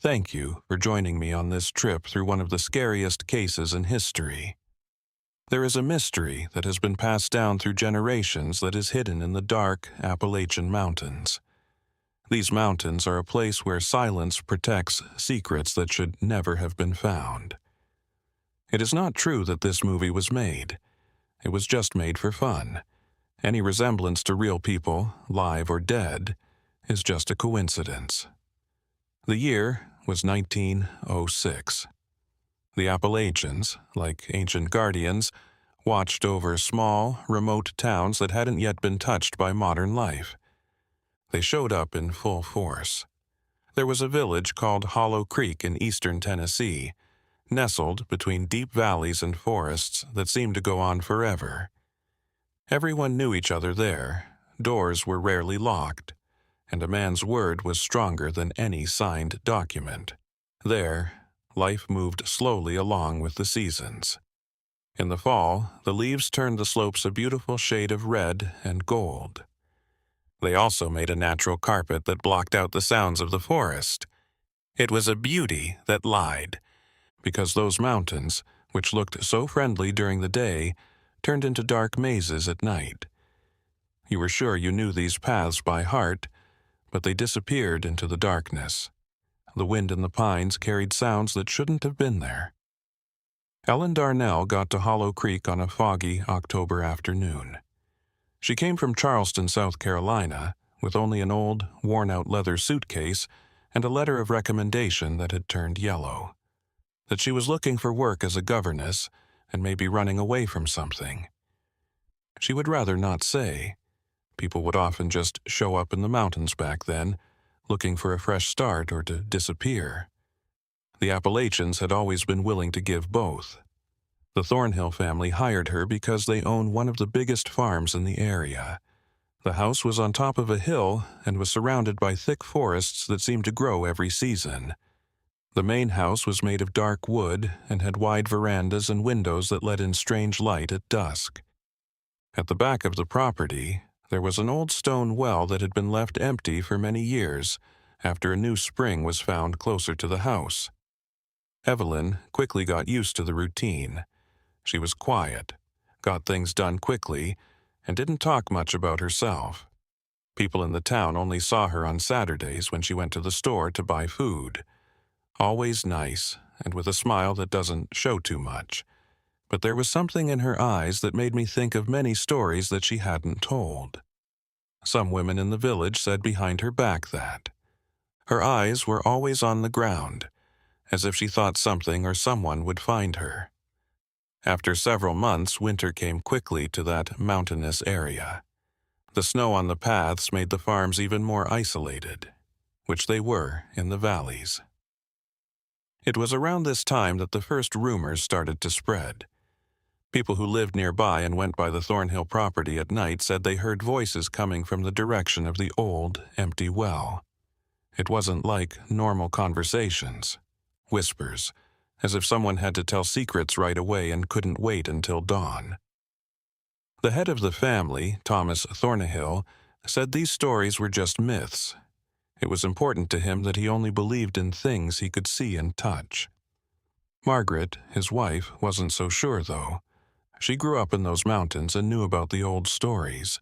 Thank you for joining me on this trip through one of the scariest cases in history. There is a mystery that has been passed down through generations that is hidden in the dark Appalachian Mountains. These mountains are a place where silence protects secrets that should never have been found. It is not true that this movie was made. It was just made for fun. Any resemblance to real people, live or dead, is just a coincidence. The year was 1906. The Appalachians, like ancient guardians, watched over small, remote towns that hadn't yet been touched by modern life. They showed up in full force. There was a village called Hollow Creek in eastern Tennessee, nestled between deep valleys and forests that seemed to go on forever. Everyone knew each other there, doors were rarely locked, and a man's word was stronger than any signed document. There, life moved slowly along with the seasons. In the fall, the leaves turned the slopes a beautiful shade of red and gold. They also made a natural carpet that blocked out the sounds of the forest. It was a beauty that lied, because those mountains, which looked so friendly during the day, turned into dark mazes at night. You were sure you knew these paths by heart, but they disappeared into the darkness. The wind in the pines carried sounds that shouldn't have been there. Evelyn Darnell got to Hollow Creek on a foggy October afternoon. She came from Charleston, South Carolina, with only an old, worn-out leather suitcase and a letter of recommendation that had turned yellow. That she was looking for work as a governess and maybe running away from something. She would rather not say. People would often just show up in the mountains back then, looking for a fresh start or to disappear. The Appalachians had always been willing to give both. The Thornhill family hired her because they owned one of the biggest farms in the area. The house was on top of a hill and was surrounded by thick forests that seemed to grow every season. The main house was made of dark wood and had wide verandas and windows that let in strange light at dusk. At the back of the property, there was an old stone well that had been left empty for many years after a new spring was found closer to the house. Evelyn quickly got used to the routine. She was quiet, got things done quickly, and didn't talk much about herself. People in the town only saw her on Saturdays when she went to the store to buy food. Always nice, and with a smile that doesn't show too much. But there was something in her eyes that made me think of many stories that she hadn't told. Some women in the village said behind her back that. Her eyes were always on the ground, as if she thought something or someone would find her. After several months, winter came quickly to that mountainous area. The snow on the paths made the farms even more isolated, which they were in the valleys. It was around this time that the first rumors started to spread. People who lived nearby and went by the Thornhill property at night said they heard voices coming from the direction of the old, empty well. It wasn't like normal conversations. Whispers, as if someone had to tell secrets right away and couldn't wait until dawn. The head of the family, Thomas Thornhill, said these stories were just myths. It was important to him that he only believed in things he could see and touch. Margaret, his wife, wasn't so sure, though. She grew up in those mountains and knew about the old stories.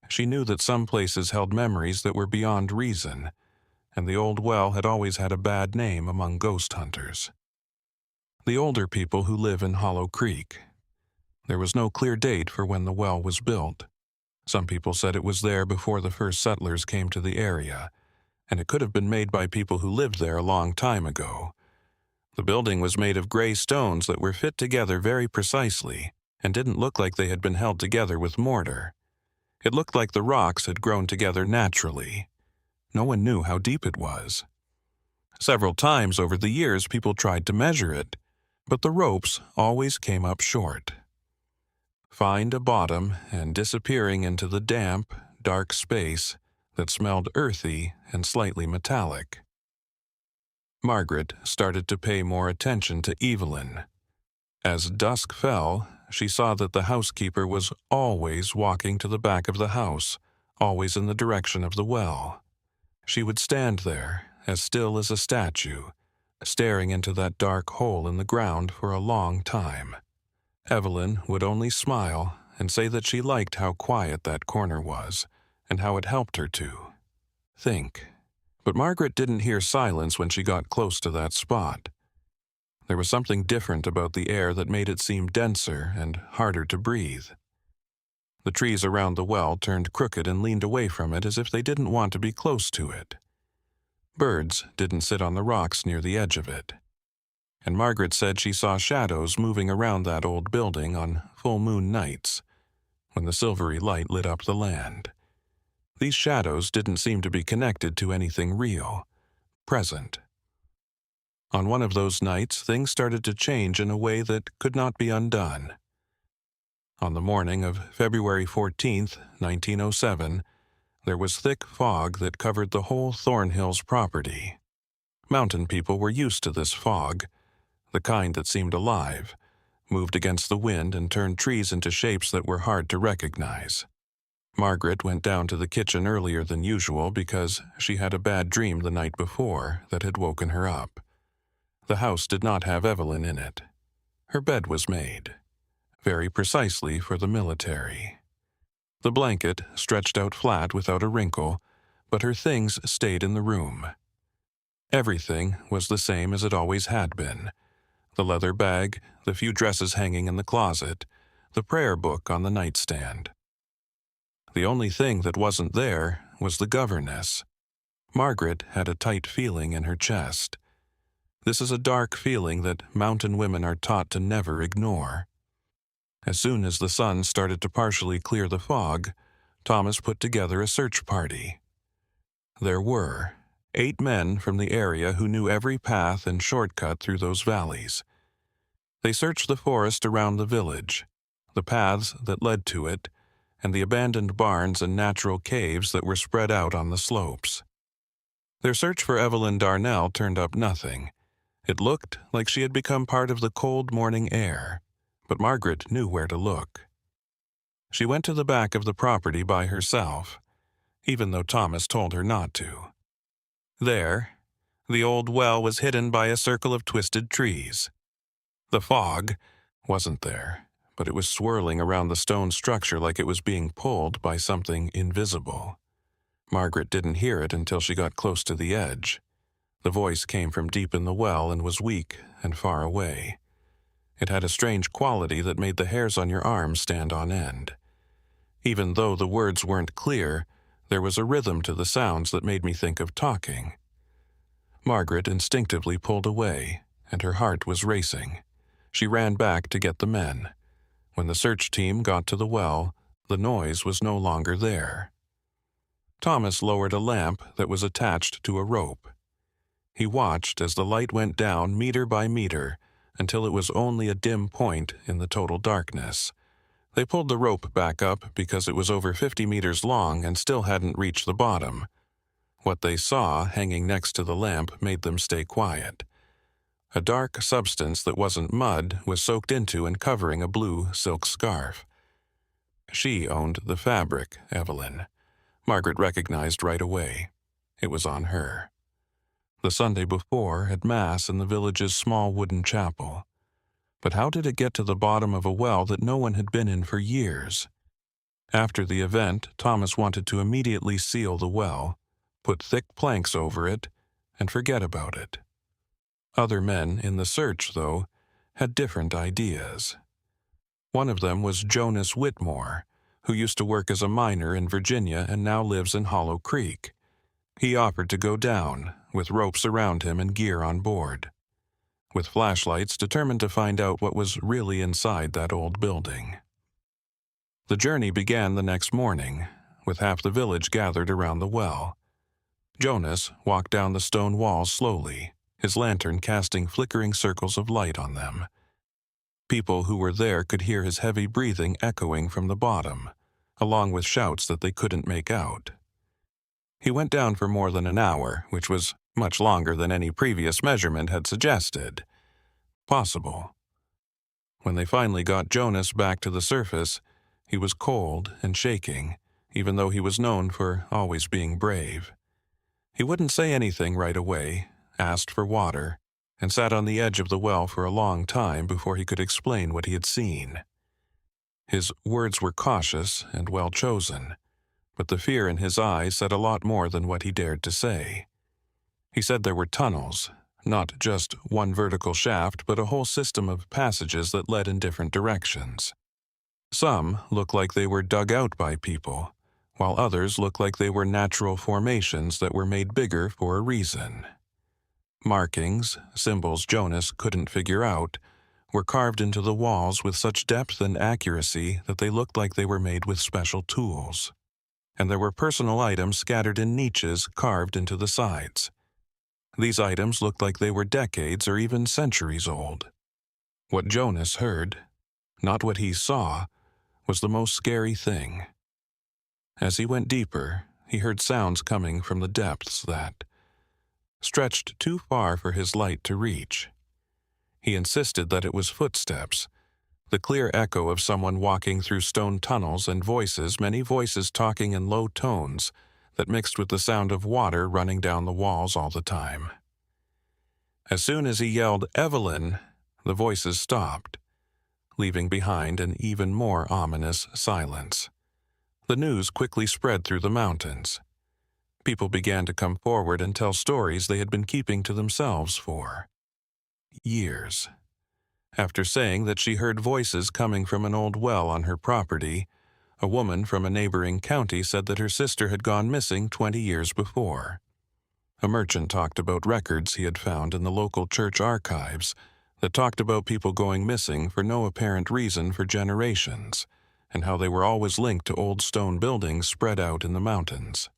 She knew that some places held memories that were beyond reason, and the old well had always had a bad name among ghost hunters. The older people who live in Hollow Creek. There was no clear date for when the well was built. Some people said it was there before the first settlers came to the area, and it could have been made by people who lived there a long time ago. The building was made of gray stones that were fit together very precisely and didn't look like they had been held together with mortar. It looked like the rocks had grown together naturally. No one knew how deep it was. Several times over the years, people tried to measure it, but the ropes always came up short. Find a bottom and disappearing into the damp, dark space that smelled earthy and slightly metallic. Margaret started to pay more attention to Evelyn. As dusk fell, she saw that the housekeeper was always walking to the back of the house, always in the direction of the well. She would stand there, as still as a statue, staring into that dark hole in the ground for a long time. Evelyn would only smile and say that she liked how quiet that corner was, and how it helped her to think. But Margaret didn't hear silence when she got close to that spot. There was something different about the air that made it seem denser and harder to breathe. The trees around the well turned crooked and leaned away from it as if they didn't want to be close to it. Birds didn't sit on the rocks near the edge of it. And Margaret said she saw shadows moving around that old building on full moon nights, when the silvery light lit up the land. These shadows didn't seem to be connected to anything real, present. On one of those nights, things started to change in a way that could not be undone. On the morning of February 14th, 1907, there was thick fog that covered the whole Thornhills property. Mountain people were used to this fog, the kind that seemed alive, moved against the wind and turned trees into shapes that were hard to recognize. Margaret went down to the kitchen earlier than usual because she had a bad dream the night before that had woken her up. The house did not have Evelyn in it. Her bed was made, very precisely for the military. The blanket stretched out flat without a wrinkle, but her things stayed in the room. Everything was the same as it always had been. The leather bag, the few dresses hanging in the closet, the prayer book on the nightstand. The only thing that wasn't there was the governess. Margaret had a tight feeling in her chest. This is a dark feeling that mountain women are taught to never ignore. As soon as the sun started to partially clear the fog, Thomas put together a search party. There were 8 men from the area who knew every path and shortcut through those valleys. They searched the forest around the village, the paths that led to it, and the abandoned barns and natural caves that were spread out on the slopes. Their search for Evelyn Darnell turned up nothing. It looked like she had become part of the cold morning air, but Margaret knew where to look. She went to the back of the property by herself, even though Thomas told her not to. There, the old well was hidden by a circle of twisted trees. The fog wasn't there, but it was swirling around the stone structure like it was being pulled by something invisible. Margaret didn't hear it until she got close to the edge. The voice came from deep in the well and was weak and far away. It had a strange quality that made the hairs on your arms stand on end. Even though the words weren't clear, there was a rhythm to the sounds that made me think of talking. Margaret instinctively pulled away, and her heart was racing. She ran back to get the men. When the search team got to the well, the noise was no longer there. Thomas lowered a lamp that was attached to a rope. He watched as the light went down meter by meter until it was only a dim point in the total darkness. They pulled the rope back up because it was over 50 meters long and still hadn't reached the bottom. What they saw hanging next to the lamp made them stay quiet. A dark substance that wasn't mud was soaked into and covering a blue silk scarf. She owned the fabric, Evelyn. Margaret recognized right away. It was on her. The Sunday before at Mass in the village's small wooden chapel. But how did it get to the bottom of a well that no one had been in for years? After the event, Thomas wanted to immediately seal the well, put thick planks over it, and forget about it. Other men in the search, though, had different ideas. One of them was Jonas Whitmore, who used to work as a miner in Virginia and now lives in Hollow Creek. He offered to go down, with ropes around him and gear on board, with flashlights determined to find out what was really inside that old building. The journey began the next morning, with half the village gathered around the well. Jonas walked down the stone walls slowly, his lantern casting flickering circles of light on them. People who were there could hear his heavy breathing echoing from the bottom, along with shouts that they couldn't make out. He went down for more than an hour, which was much longer than any previous measurement had suggested. Possible. When they finally got Jonas back to the surface, he was cold and shaking, even though he was known for always being brave. He wouldn't say anything right away, asked for water, and sat on the edge of the well for a long time before he could explain what he had seen. His words were cautious and well chosen, but the fear in his eyes said a lot more than what he dared to say. He said there were tunnels, not just one vertical shaft, but a whole system of passages that led in different directions. Some looked like they were dug out by people, while others looked like they were natural formations that were made bigger for a reason. Markings, symbols Jonas couldn't figure out, were carved into the walls with such depth and accuracy that they looked like they were made with special tools. And there were personal items scattered in niches carved into the sides. These items looked like they were decades or even centuries old. What Jonas heard, not what he saw, was the most scary thing. As he went deeper, he heard sounds coming from the depths that stretched too far for his light to reach. He insisted that it was footsteps, the clear echo of someone walking through stone tunnels, and voices, many voices talking in low tones that mixed with the sound of water running down the walls all the time. As soon as he yelled, "Evelyn," the voices stopped, leaving behind an even more ominous silence. The news quickly spread through the mountains. People began to come forward and tell stories they had been keeping to themselves for years. After saying that she heard voices coming from an old well on her property, a woman from a neighboring county said that her sister had gone missing 20 years before. A merchant talked about records he had found in the local church archives that talked about people going missing for no apparent reason for generations, and how they were always linked to old stone buildings spread out in the mountains.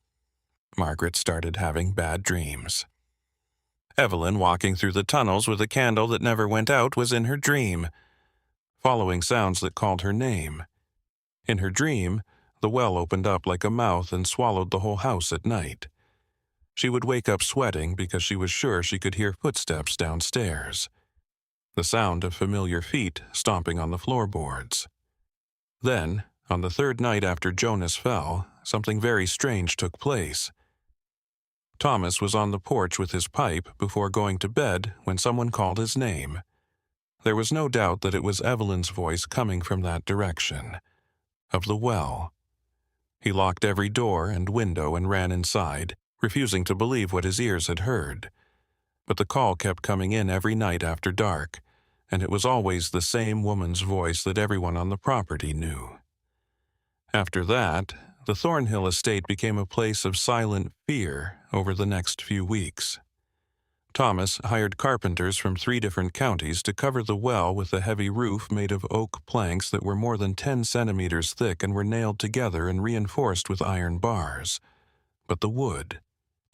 Margaret started having bad dreams. Evelyn, walking through the tunnels with a candle that never went out, was in her dream, following sounds that called her name. In her dream, the well opened up like a mouth and swallowed the whole house at night. She would wake up sweating because she was sure she could hear footsteps downstairs, the sound of familiar feet stomping on the floorboards. Then, on the third night after Jonas fell, something very strange took place. Thomas was on the porch with his pipe before going to bed when someone called his name. There was no doubt that it was Evelyn's voice coming from that direction, of the well. He locked every door and window and ran inside, refusing to believe what his ears had heard. But the call kept coming in every night after dark, and it was always the same woman's voice that everyone on the property knew. After that, the Thornhill estate became a place of silent fear over the next few weeks. Thomas hired carpenters from 3 different counties to cover the well with a heavy roof made of oak planks that were more than 10 centimeters thick and were nailed together and reinforced with iron bars. But the wood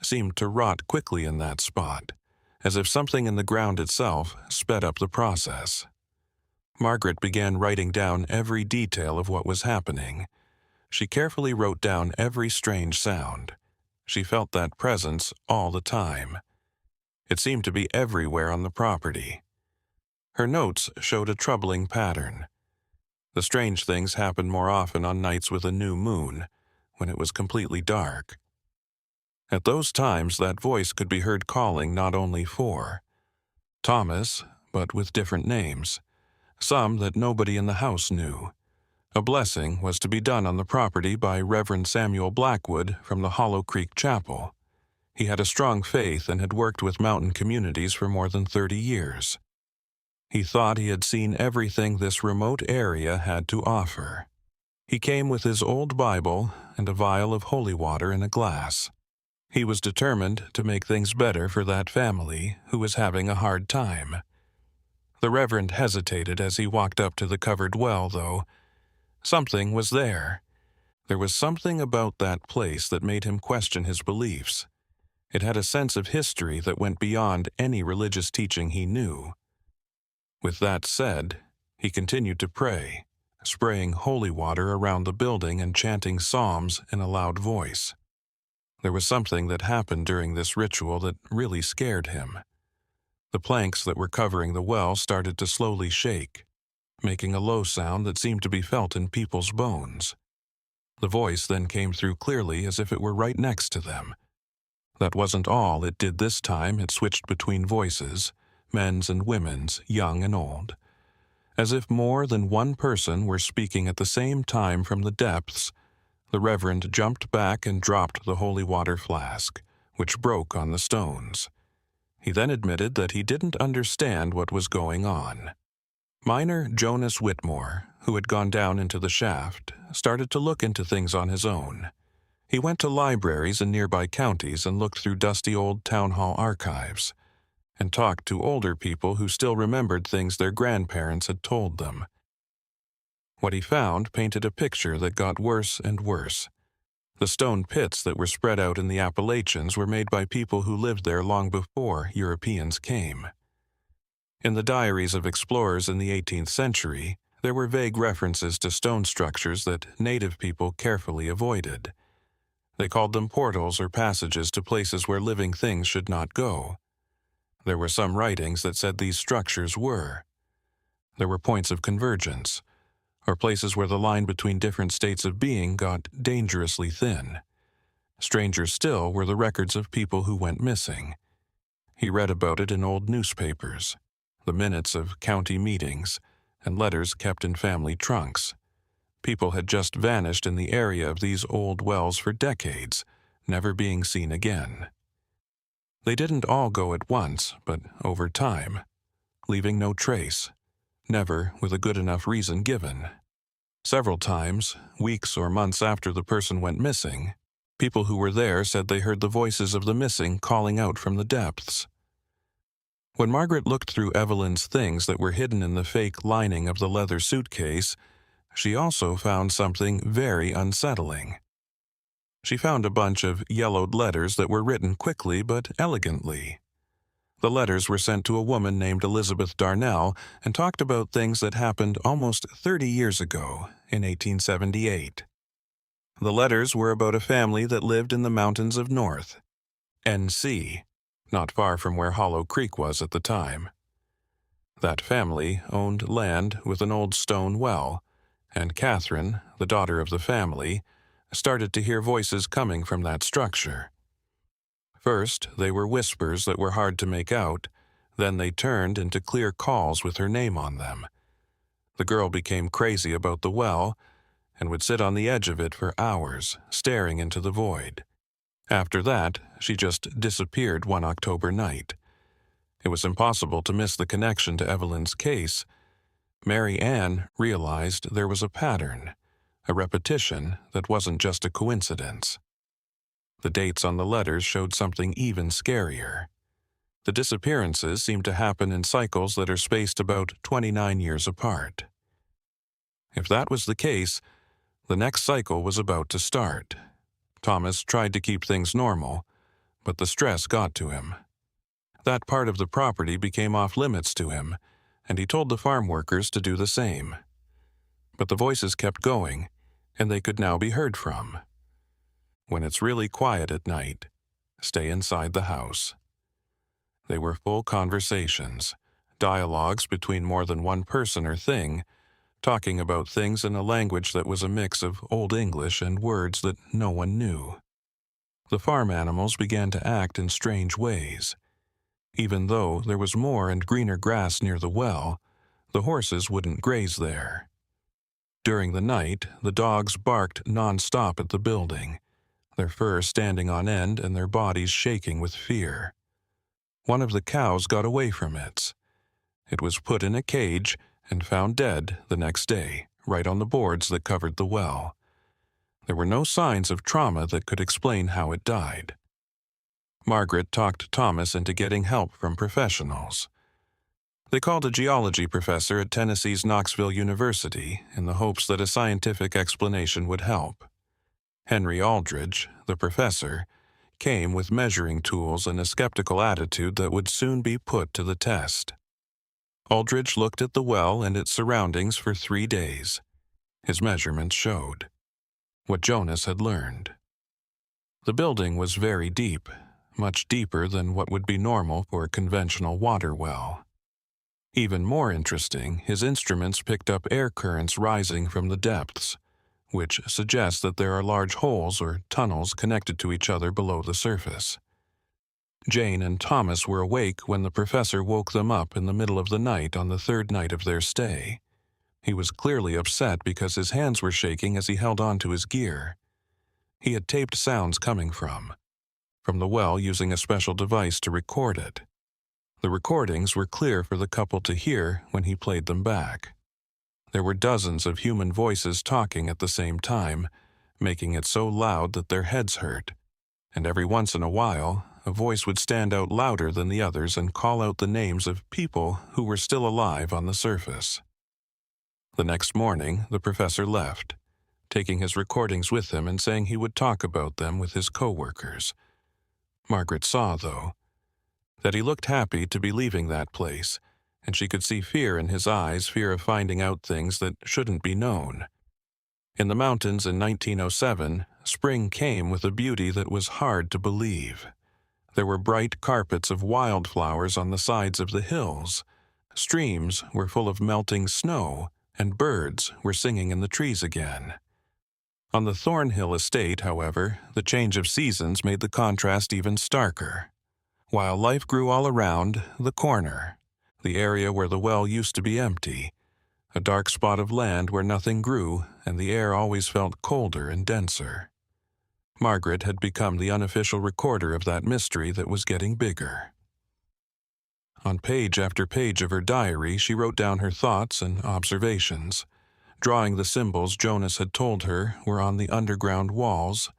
seemed to rot quickly in that spot, as if something in the ground itself sped up the process. Margaret began writing down every detail of what was happening. She carefully wrote down every strange sound. She felt that presence all the time. It seemed to be everywhere on the property. Her notes showed a troubling pattern. The strange things happened more often on nights with a new moon, when it was completely dark. At those times, that voice could be heard calling not only for Thomas, but with different names, some that nobody in the house knew. A blessing was to be done on the property by Reverend Samuel Blackwood from the Hollow Creek Chapel. He had a strong faith and had worked with mountain communities for more than 30 years. He thought he had seen everything this remote area had to offer. He came with his old Bible and a vial of holy water in a glass. He was determined to make things better for that family who was having a hard time. The Reverend hesitated as he walked up to the covered well, though. Something was there. There was something about that place that made him question his beliefs. It had a sense of history that went beyond any religious teaching he knew. With that said, he continued to pray, spraying holy water around the building and chanting psalms in a loud voice. There was something that happened during this ritual that really scared him. The planks that were covering the well started to slowly shake, making a low sound that seemed to be felt in people's bones. The voice then came through clearly as if it were right next to them. That wasn't all it did this time. It switched between voices, men's and women's, young and old. As if more than one person were speaking at the same time from the depths, the Reverend jumped back and dropped the holy water flask, which broke on the stones. He then admitted that he didn't understand what was going on. Miner Jonas Whitmore, who had gone down into the shaft, started to look into things on his own. He went to libraries in nearby counties and looked through dusty old town hall archives, and talked to older people who still remembered things their grandparents had told them. What he found painted a picture that got worse and worse. The stone pits that were spread out in the Appalachians were made by people who lived there long before Europeans came. In the diaries of explorers in the 18th century, there were vague references to stone structures that native people carefully avoided. They called them portals or passages to places where living things should not go. There were some writings that said these structures were. There were points of convergence, or places where the line between different states of being got dangerously thin. Stranger still were the records of people who went missing. He read about it in old newspapers, the minutes of county meetings, and letters kept in family trunks. People had just vanished in the area of these old wells for decades, never being seen again. They didn't all go at once, but over time, leaving no trace, never with a good enough reason given. Several times, weeks or months after the person went missing, people who were there said they heard the voices of the missing calling out from the depths. When Margaret looked through Evelyn's things that were hidden in the fake lining of the leather suitcase, she also found something very unsettling. She found a bunch of yellowed letters that were written quickly but elegantly. The letters were sent to a woman named Elizabeth Darnell and talked about things that happened almost 30 years ago, in 1878. The letters were about a family that lived in the mountains of North, NC, not far from where Hollow Creek was at the time. That family owned land with an old stone well, and Catherine, the daughter of the family, started to hear voices coming from that structure. First, they were whispers that were hard to make out, then they turned into clear calls with her name on them. The girl became crazy about the well and would sit on the edge of it for hours, staring into the void. After that, she just disappeared one October night. It was impossible to miss the connection to Evelyn's case. Mary Ann realized there was a pattern, a repetition that wasn't just a coincidence. The dates on the letters showed something even scarier. The disappearances seemed to happen in cycles that are spaced about 29 years apart. If that was the case, the next cycle was about to start. Thomas tried to keep things normal, but the stress got to him. That part of the property became off limits to him, and he told the farm workers to do the same. But the voices kept going, and they could now be heard from. When it's really quiet at night, stay inside the house. They were full conversations, dialogues between more than one person or thing, talking about things in a language that was a mix of Old English and words that no one knew. The farm animals began to act in strange ways. Even though there was more and greener grass near the well, the horses wouldn't graze there. During the night, the dogs barked non-stop at the building, their fur standing on end and their bodies shaking with fear. One of the cows got away from it. It was put in a cage and found dead the next day, right on the boards that covered the well. There were no signs of trauma that could explain how it died. Margaret talked Thomas into getting help from professionals. They called a geology professor at Tennessee's Knoxville University in the hopes that a scientific explanation would help. Henry Aldridge, the professor, came with measuring tools and a skeptical attitude that would soon be put to the test. Aldridge looked at the well and its surroundings for 3 days. His measurements showed what Jonas had learned. The building was very deep, much deeper than what would be normal for a conventional water well. Even more interesting, his instruments picked up air currents rising from the depths, which suggests that there are large holes or tunnels connected to each other below the surface. Jane and Thomas were awake when the professor woke them up in the middle of the night on the third night of their stay. He was clearly upset because his hands were shaking as he held on to his gear. He had taped sounds coming from the well using a special device to record it. The recordings were clear for the couple to hear when he played them back. There were dozens of human voices talking at the same time, making it so loud that their heads hurt, and every once in a while, a voice would stand out louder than the others and call out the names of people who were still alive on the surface. The next morning, the professor left, taking his recordings with him and saying he would talk about them with his co-workers. Margaret saw, though, that he looked happy to be leaving that place, and she could see fear in his eyes, fear of finding out things that shouldn't be known. In the mountains in 1907, spring came with a beauty that was hard to believe. There were bright carpets of wildflowers on the sides of the hills. Streams were full of melting snow, and birds were singing in the trees again. On the Thornhill estate, however, the change of seasons made the contrast even starker. While life grew all around, the corner, the area where the well used to be empty, a dark spot of land where nothing grew and the air always felt colder and denser. Margaret had become the unofficial recorder of that mystery that was getting bigger. On page after page of her diary, she wrote down her thoughts and observations, drawing the symbols Jonas had told her were on the underground walls,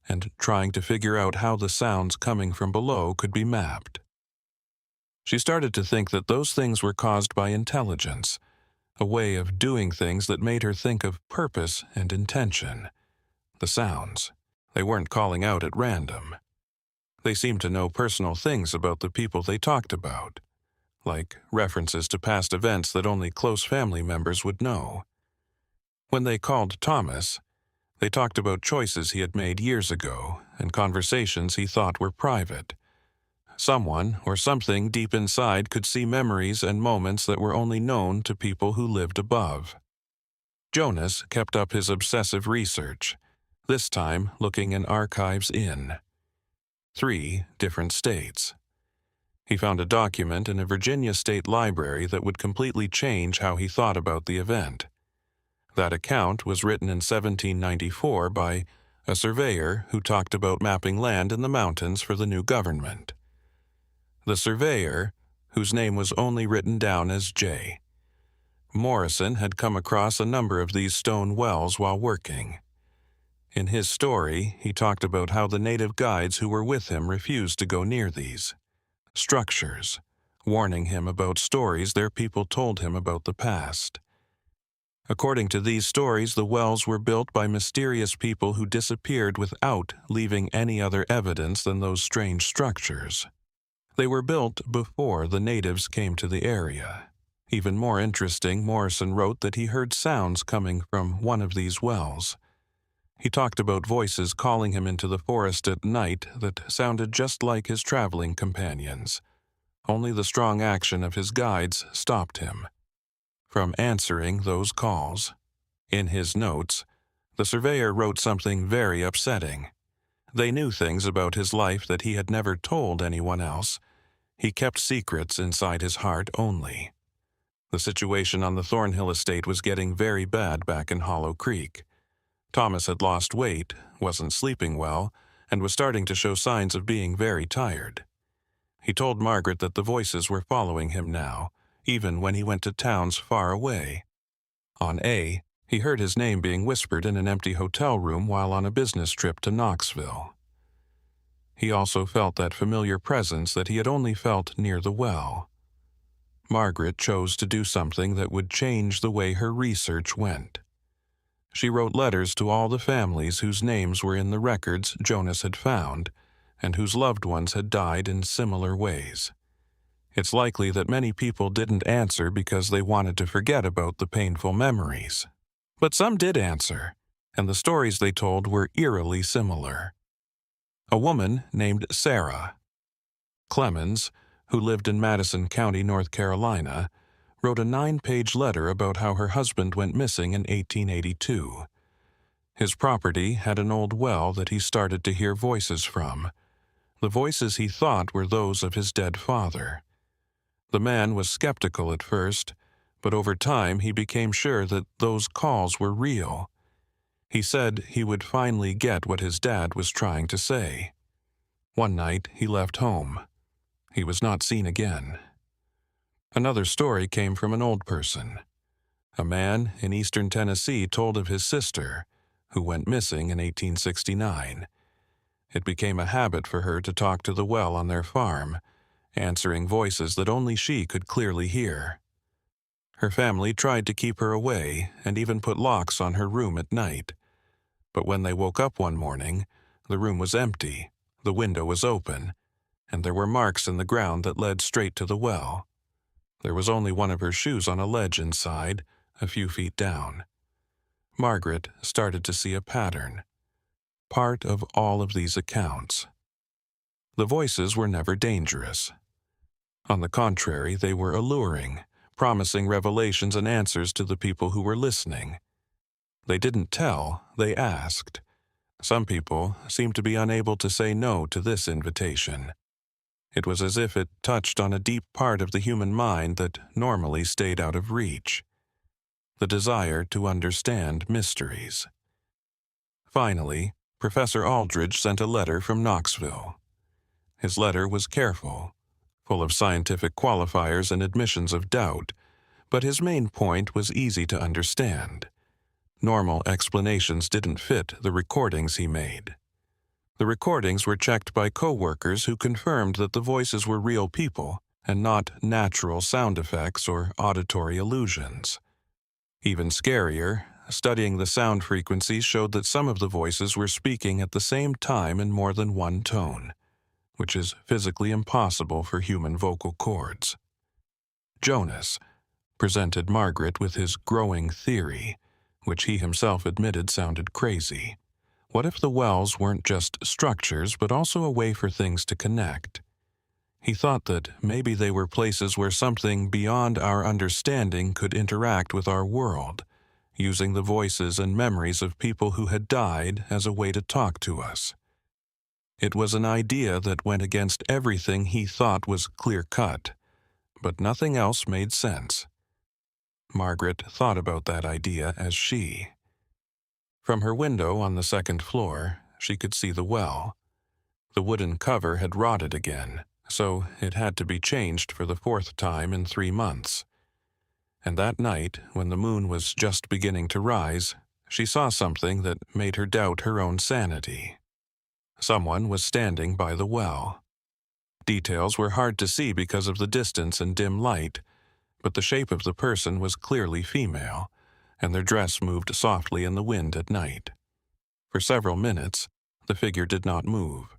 and trying to figure out how the sounds coming from below could be mapped. She started to think that those things were caused by intelligence, a way of doing things that made her think of purpose and intention. The sounds, they weren't calling out at random. They seemed to know personal things about the people they talked about, like references to past events that only close family members would know. When they called Thomas, they talked about choices he had made years ago and conversations he thought were private. Someone or something deep inside could see memories and moments that were only known to people who lived above. Jonas kept up his obsessive research, this time looking in archives in 3 different states. He found a document in a Virginia state library that would completely change how he thought about the event. That account was written in 1794 by a surveyor who talked about mapping land in the mountains for the new government. The surveyor, whose name was only written down as J. Morrison had come across a number of these stone wells while working. In his story, he talked about how the native guides who were with him refused to go near these structures, warning him about stories their people told him about the past. According to these stories, the wells were built by mysterious people who disappeared without leaving any other evidence than those strange structures. They were built before the natives came to the area. Even more interesting, Morrison wrote that he heard sounds coming from one of these wells. He talked about voices calling him into the forest at night that sounded just like his traveling companions. Only the strong action of his guides stopped him from answering those calls. In his notes, the surveyor wrote something very upsetting. They knew things about his life that he had never told anyone else. He kept secrets inside his heart only. The situation on the Thornhill estate was getting very bad back in Hollow Creek. Thomas had lost weight, wasn't sleeping well, and was starting to show signs of being very tired. He told Margaret that the voices were following him now, even when he went to towns far away. On A, he heard his name being whispered in an empty hotel room while on a business trip to Knoxville. He also felt that familiar presence that he had only felt near the well. Margaret chose to do something that would change the way her research went. She wrote letters to all the families whose names were in the records Jonas had found, and whose loved ones had died in similar ways. It's likely that many people didn't answer because they wanted to forget about the painful memories. But some did answer, and the stories they told were eerily similar. A woman named Sarah Clemens, who lived in Madison County, North Carolina, wrote a 9-page letter about how her husband went missing in 1882. His property had an old well that he started to hear voices from. The voices he thought were those of his dead father. The man was skeptical at first, but over time he became sure that those calls were real. He said he would finally get what his dad was trying to say. One night he left home. He was not seen again. Another story came from an old person. A man in eastern Tennessee told of his sister, who went missing in 1869. It became a habit for her to talk to the well on their farm, answering voices that only she could clearly hear. Her family tried to keep her away and even put locks on her room at night. But when they woke up one morning, the room was empty, the window was open, and there were marks in the ground that led straight to the well. There was only one of her shoes on a ledge inside, a few feet down. Margaret started to see a pattern. Part of all of these accounts. The voices were never dangerous. On the contrary, they were alluring, promising revelations and answers to the people who were listening. They didn't tell, they asked. Some people seemed to be unable to say no to this invitation. It was as if it touched on a deep part of the human mind that normally stayed out of reach. The desire to understand mysteries. Finally, Professor Aldridge sent a letter from Knoxville. His letter was careful, full of scientific qualifiers and admissions of doubt, but his main point was easy to understand. Normal explanations didn't fit the recordings he made. The recordings were checked by co-workers who confirmed that the voices were real people and not natural sound effects or auditory illusions. Even scarier, studying the sound frequencies showed that some of the voices were speaking at the same time in more than one tone, which is physically impossible for human vocal cords. Jonas presented Margaret with his growing theory, which he himself admitted sounded crazy. What if the wells weren't just structures, but also a way for things to connect? He thought that maybe they were places where something beyond our understanding could interact with our world, using the voices and memories of people who had died as a way to talk to us. It was an idea that went against everything he thought was clear-cut, but nothing else made sense. Margaret thought about that idea as she. From her window on the second floor, she could see the well. The wooden cover had rotted again, so it had to be changed for the fourth time in 3 months. And that night, when the moon was just beginning to rise, she saw something that made her doubt her own sanity. Someone was standing by the well. Details were hard to see because of the distance and dim light, but the shape of the person was clearly female, and their dress moved softly in the wind at night. For several minutes, the figure did not move,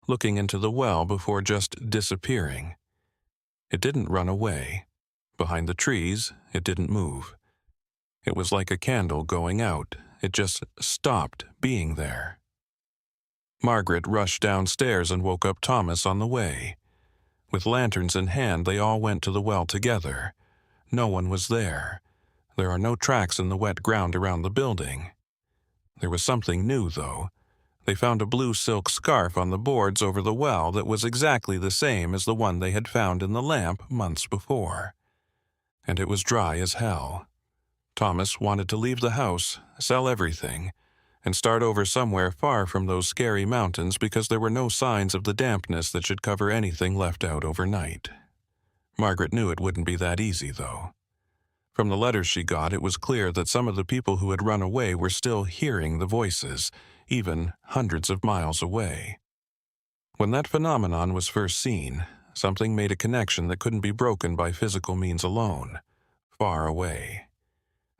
looking into the well before just disappearing. It didn't run away. Behind the trees, it didn't move. It was like a candle going out. It just stopped being there. Margaret rushed downstairs and woke up Thomas on the way. With lanterns in hand, they all went to the well together. No one was there. There are no tracks in the wet ground around the building. There was something new, though. They found a blue silk scarf on the boards over the well that was exactly the same as the one they had found in the lamp months before. And it was dry as hell. Thomas wanted to leave the house, sell everything, and start over somewhere far from those scary mountains because there were no signs of the dampness that should cover anything left out overnight. Margaret knew it wouldn't be that easy, though. From the letters she got, it was clear that some of the people who had run away were still hearing the voices, even hundreds of miles away. When that phenomenon was first seen, something made a connection that couldn't be broken by physical means alone, far away.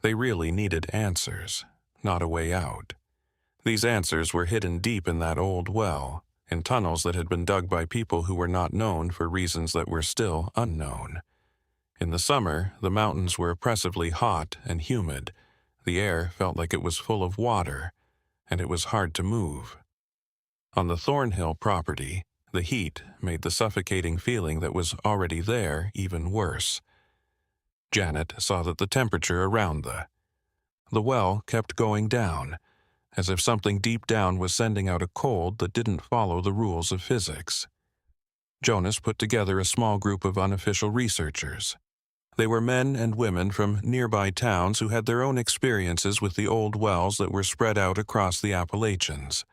They really needed answers, not a way out. These answers were hidden deep in that old well, in tunnels that had been dug by people who were not known for reasons that were still unknown. In the summer, the mountains were oppressively hot and humid. The air felt like it was full of water, and it was hard to move. On the Thornhill property, the heat made the suffocating feeling that was already there even worse. Janet saw that the temperature around the well kept going down, as if something deep down was sending out a cold that didn't follow the rules of physics. Jonas put together a small group of unofficial researchers. They were men and women from nearby towns who had their own experiences with the old wells that were spread out across the Appalachians.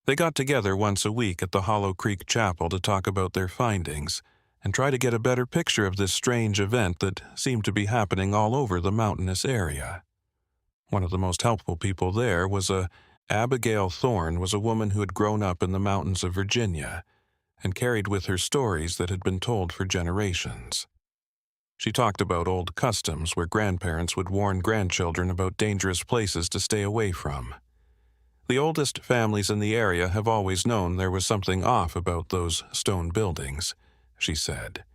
They got together once a week at the Hollow Creek Chapel to talk about their findings and try to get a better picture of this strange event that seemed to be happening all over the mountainous area. One of the most helpful people there was Abigail Thorne was a woman who had grown up in the mountains of Virginia and carried with her stories that had been told for generations. She talked about old customs where grandparents would warn grandchildren about dangerous places to stay away from. The oldest families in the area have always known there was something off about those stone buildings, she said.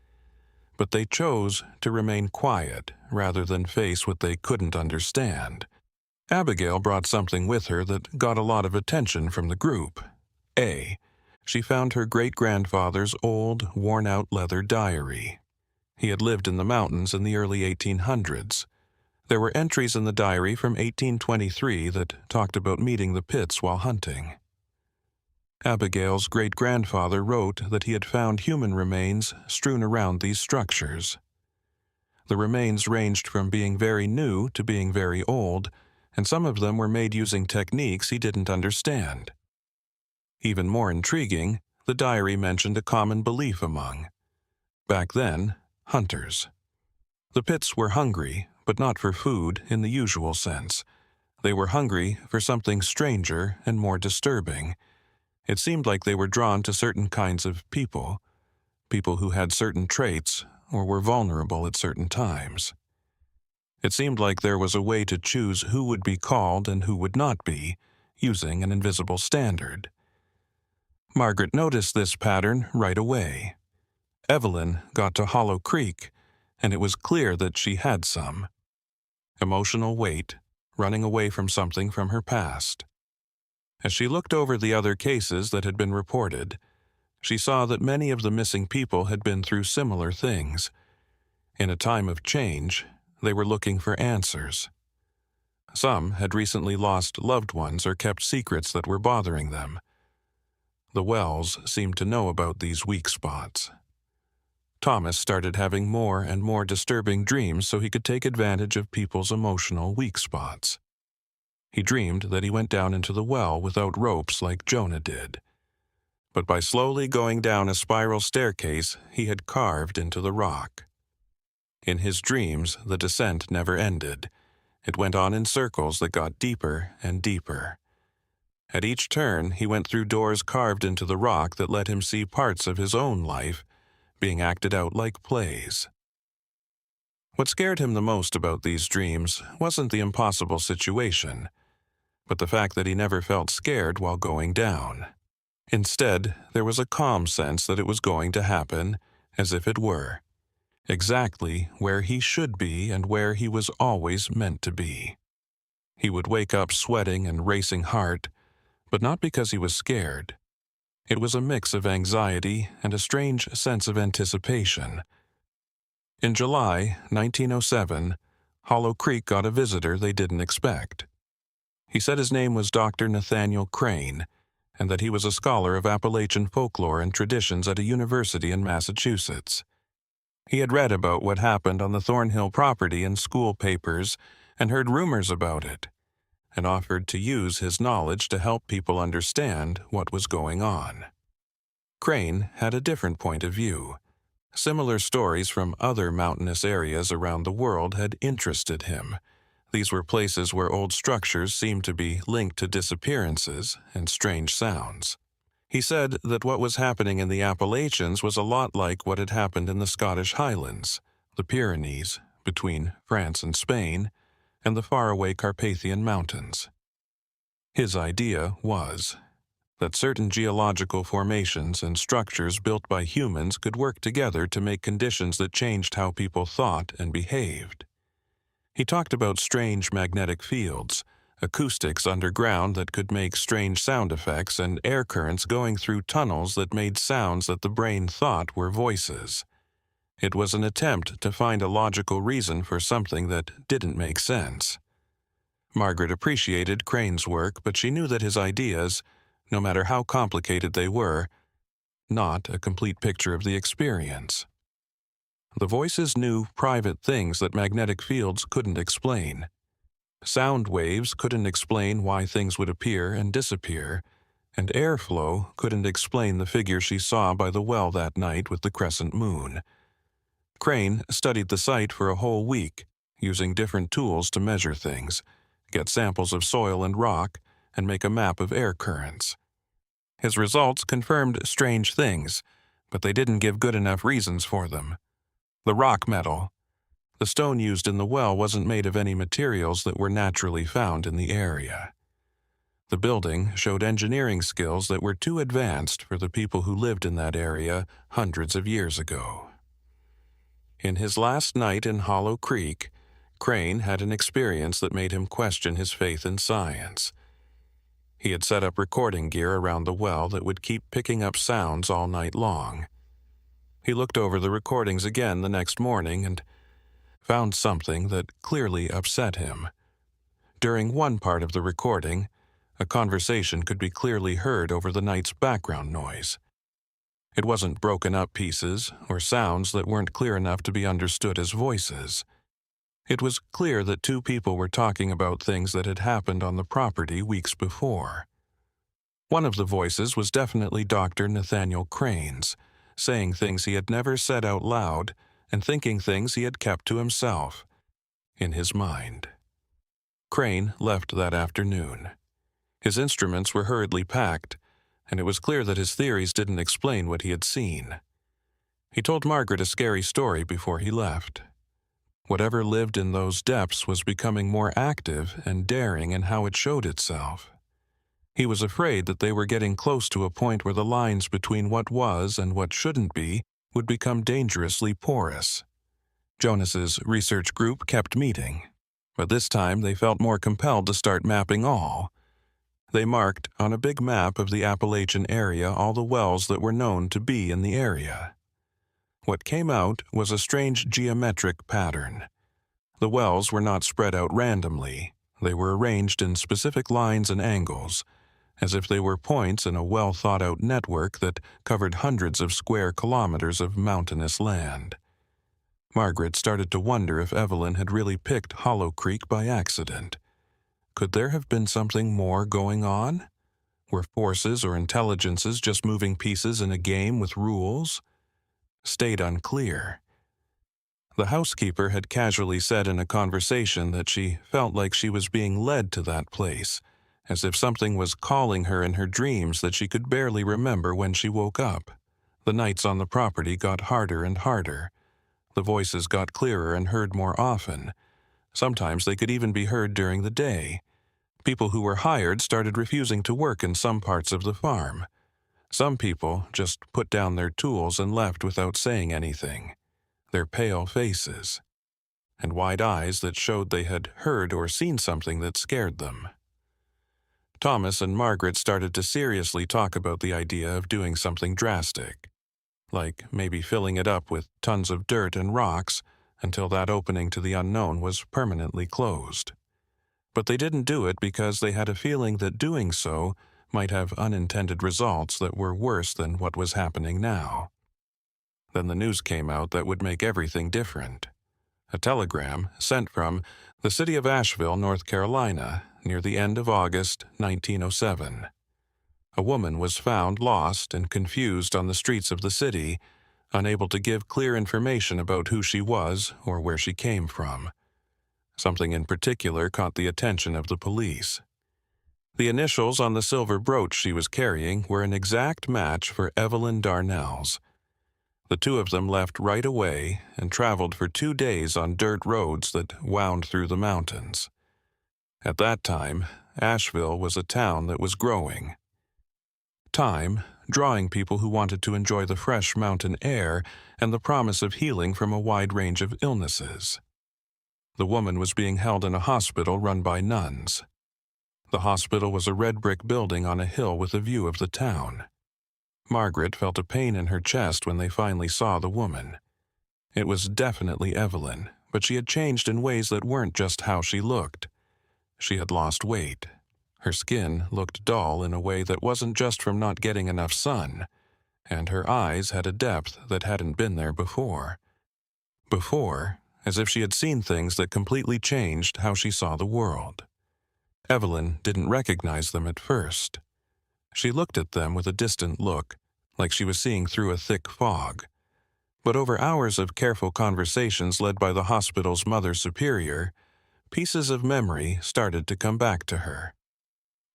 But they chose to remain quiet rather than face what they couldn't understand. Abigail brought something with her that got a lot of attention from the group. She found her great-grandfather's old, worn-out leather diary. He had lived in the mountains in the early 1800s. There were entries in the diary from 1823 that talked about meeting the pits while hunting. Abigail's great-grandfather wrote that he had found human remains strewn around these structures. The remains ranged from being very new to being very old, and some of them were made using techniques he didn't understand. Even more intriguing, the diary mentioned a common belief among, back then, hunters. The pits were hungry, but not for food in the usual sense. They were hungry for something stranger and more disturbing. It seemed like they were drawn to certain kinds of people who had certain traits or were vulnerable at certain times. It seemed like there was a way to choose who would be called and who would not be, using an invisible standard. Margaret noticed this pattern right away. Evelyn got to Hollow Creek, and it was clear that she had some. Emotional weight, running away from something from her past. As she looked over the other cases that had been reported, she saw that many of the missing people had been through similar things. In a time of change, they were looking for answers. Some had recently lost loved ones or kept secrets that were bothering them. The Wells seemed to know about these weak spots. Thomas started having more and more disturbing dreams so he could take advantage of people's emotional weak spots. He dreamed that he went down into the well without ropes like Jonah did. But by slowly going down a spiral staircase, he had carved into the rock. In his dreams, the descent never ended. It went on in circles that got deeper and deeper. At each turn, he went through doors carved into the rock that let him see parts of his own life being acted out like plays. What scared him the most about these dreams wasn't the impossible situation, but the fact that he never felt scared while going down. Instead, there was a calm sense that it was going to happen, as if it were, exactly where he should be and where he was always meant to be. He would wake up sweating and racing heart, but not because he was scared. It was a mix of anxiety and a strange sense of anticipation. In July 1907, Hollow Creek got a visitor they didn't expect. He said his name was Dr. Nathaniel Crane, and that he was a scholar of Appalachian folklore and traditions at a university in Massachusetts. He had read about what happened on the Thornhill property in school papers and heard rumors about it, and offered to use his knowledge to help people understand what was going on. Crane had a different point of view. Similar stories from other mountainous areas around the world had interested him. These were places where old structures seemed to be linked to disappearances and strange sounds. He said that what was happening in the Appalachians was a lot like what had happened in the Scottish Highlands, the Pyrenees, between France and Spain, and the faraway Carpathian Mountains. His idea was that certain geological formations and structures built by humans could work together to make conditions that changed how people thought and behaved. He talked about strange magnetic fields, acoustics underground that could make strange sound effects, and air currents going through tunnels that made sounds that the brain thought were voices. It was an attempt to find a logical reason for something that didn't make sense. Margaret appreciated Crane's work, but she knew that his ideas, no matter how complicated they were, not a complete picture of the experience. The voices knew private things that magnetic fields couldn't explain. Sound waves couldn't explain why things would appear and disappear, and airflow couldn't explain the figure she saw by the well that night with the crescent moon. Crane studied the site for a whole week, using different tools to measure things, get samples of soil and rock, and make a map of air currents. His results confirmed strange things, but they didn't give good enough reasons for them. The rock metal. The stone used in the well wasn't made of any materials that were naturally found in the area. The building showed engineering skills that were too advanced for the people who lived in that area hundreds of years ago. In his last night in Hollow Creek, Crane had an experience that made him question his faith in science. He had set up recording gear around the well that would keep picking up sounds all night long. He looked over the recordings again the next morning and found something that clearly upset him. During one part of the recording, a conversation could be clearly heard over the night's background noise. It wasn't broken up pieces or sounds that weren't clear enough to be understood as voices. It was clear that two people were talking about things that had happened on the property weeks before. One of the voices was definitely Dr. Nathaniel Crane's, saying things he had never said out loud and thinking things he had kept to himself, in his mind. Crane left that afternoon. His instruments were hurriedly packed, and it was clear that his theories didn't explain what he had seen. He told Margaret a scary story before he left. Whatever lived in those depths was becoming more active and daring in how it showed itself. He was afraid that they were getting close to a point where the lines between what was and what shouldn't be would become dangerously porous. Jonas's research group kept meeting, but this time they felt more compelled to start mapping all. They marked on a big map of the Appalachian area all the wells that were known to be in the area. What came out was a strange geometric pattern. The wells were not spread out randomly. They were arranged in specific lines and angles, as if they were points in a well-thought-out network that covered hundreds of square kilometers of mountainous land. Margaret started to wonder if Evelyn had really picked Hollow Creek by accident. Could there have been something more going on? Were forces or intelligences just moving pieces in a game with rules? Stayed unclear. The housekeeper had casually said in a conversation that she felt like she was being led to that place, as if something was calling her in her dreams that she could barely remember when she woke up. The nights on the property got harder and harder. The voices got clearer and heard more often. Sometimes they could even be heard during the day. People who were hired started refusing to work in some parts of the farm. Some people just put down their tools and left without saying anything, their pale faces, and wide eyes that showed they had heard or seen something that scared them. Thomas and Margaret started to seriously talk about the idea of doing something drastic, like maybe filling it up with tons of dirt and rocks until that opening to the unknown was permanently closed. But they didn't do it because they had a feeling that doing so might have unintended results that were worse than what was happening now. Then the news came out that would make everything different. A telegram sent from the city of Asheville, North Carolina, near the end of August 1907. A woman was found lost and confused on the streets of the city, unable to give clear information about who she was or where she came from. Something in particular caught the attention of the police. The initials on the silver brooch she was carrying were an exact match for Evelyn Darnell's. The two of them left right away and traveled for 2 days on dirt roads that wound through the mountains. At that time, Asheville was a town that was growing. Time, drawing people who wanted to enjoy the fresh mountain air and the promise of healing from a wide range of illnesses. The woman was being held in a hospital run by nuns. The hospital was a red brick building on a hill with a view of the town. Margaret felt a pain in her chest when they finally saw the woman. It was definitely Evelyn, but she had changed in ways that weren't just how she looked. She had lost weight. Her skin looked dull in a way that wasn't just from not getting enough sun, and her eyes had a depth that hadn't been there before. Before, as if she had seen things that completely changed how she saw the world. Evelyn didn't recognize them at first. She looked at them with a distant look, like she was seeing through a thick fog. But over hours of careful conversations led by the hospital's mother superior, pieces of memory started to come back to her.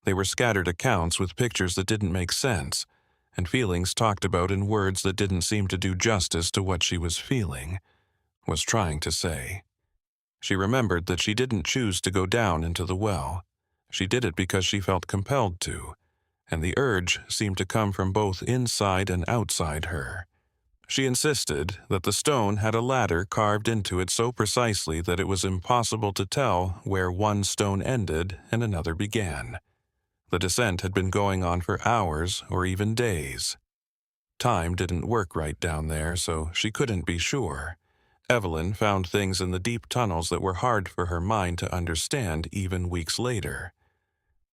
They were scattered accounts with pictures that didn't make sense, and feelings talked about in words that didn't seem to do justice to what she was feeling, was trying to say. She remembered that she didn't choose to go down into the well. She did it because she felt compelled to, and the urge seemed to come from both inside and outside her. She insisted that the stone had a ladder carved into it so precisely that it was impossible to tell where one stone ended and another began. The descent had been going on for hours or even days. Time didn't work right down there, so she couldn't be sure. Evelyn found things in the deep tunnels that were hard for her mind to understand even weeks later.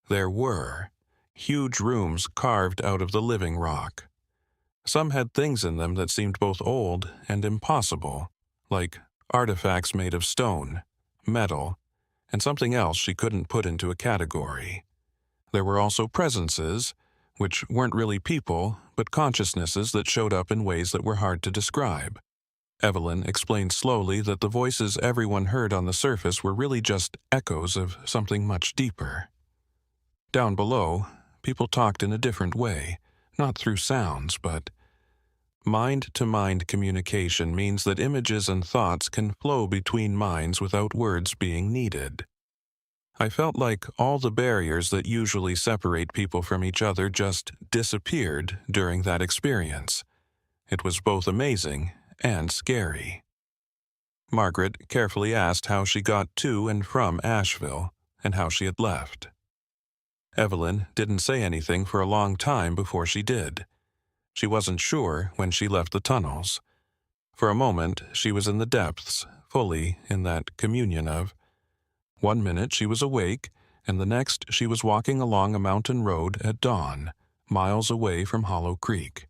There were huge rooms carved out of the living rock. Some had things in them that seemed both old and impossible, like artifacts made of stone, metal, and something else she couldn't put into a category. There were also presences, which weren't really people, but consciousnesses that showed up in ways that were hard to describe. Evelyn explained slowly that the voices everyone heard on the surface were really just echoes of something much deeper. Down below, people talked in a different way, not through sounds, but mind-to-mind communication means that images and thoughts can flow between minds without words being needed. I felt like all the barriers that usually separate people from each other just disappeared during that experience. It was both amazing and scary. Margaret carefully asked how she got to and from Asheville and how she had left. Evelyn didn't say anything for a long time before she did. She wasn't sure when she left the tunnels. For a moment, she was in the depths, fully in that communion of, 1 minute she was awake, and the next she was walking along a mountain road at dawn, miles away from Hollow Creek.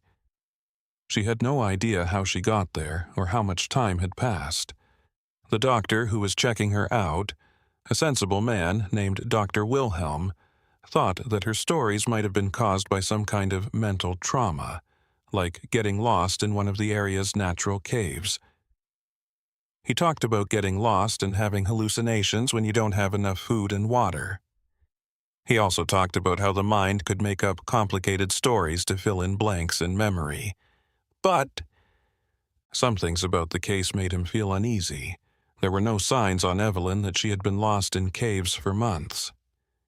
She had no idea how she got there or how much time had passed. The doctor who was checking her out, a sensible man named Dr. Wilhelm, thought that her stories might have been caused by some kind of mental trauma, like getting lost in one of the area's natural caves. He talked about getting lost and having hallucinations when you don't have enough food and water. He also talked about how the mind could make up complicated stories to fill in blanks in memory. But some things about the case made him feel uneasy. There were no signs on Evelyn that she had been lost in caves for months.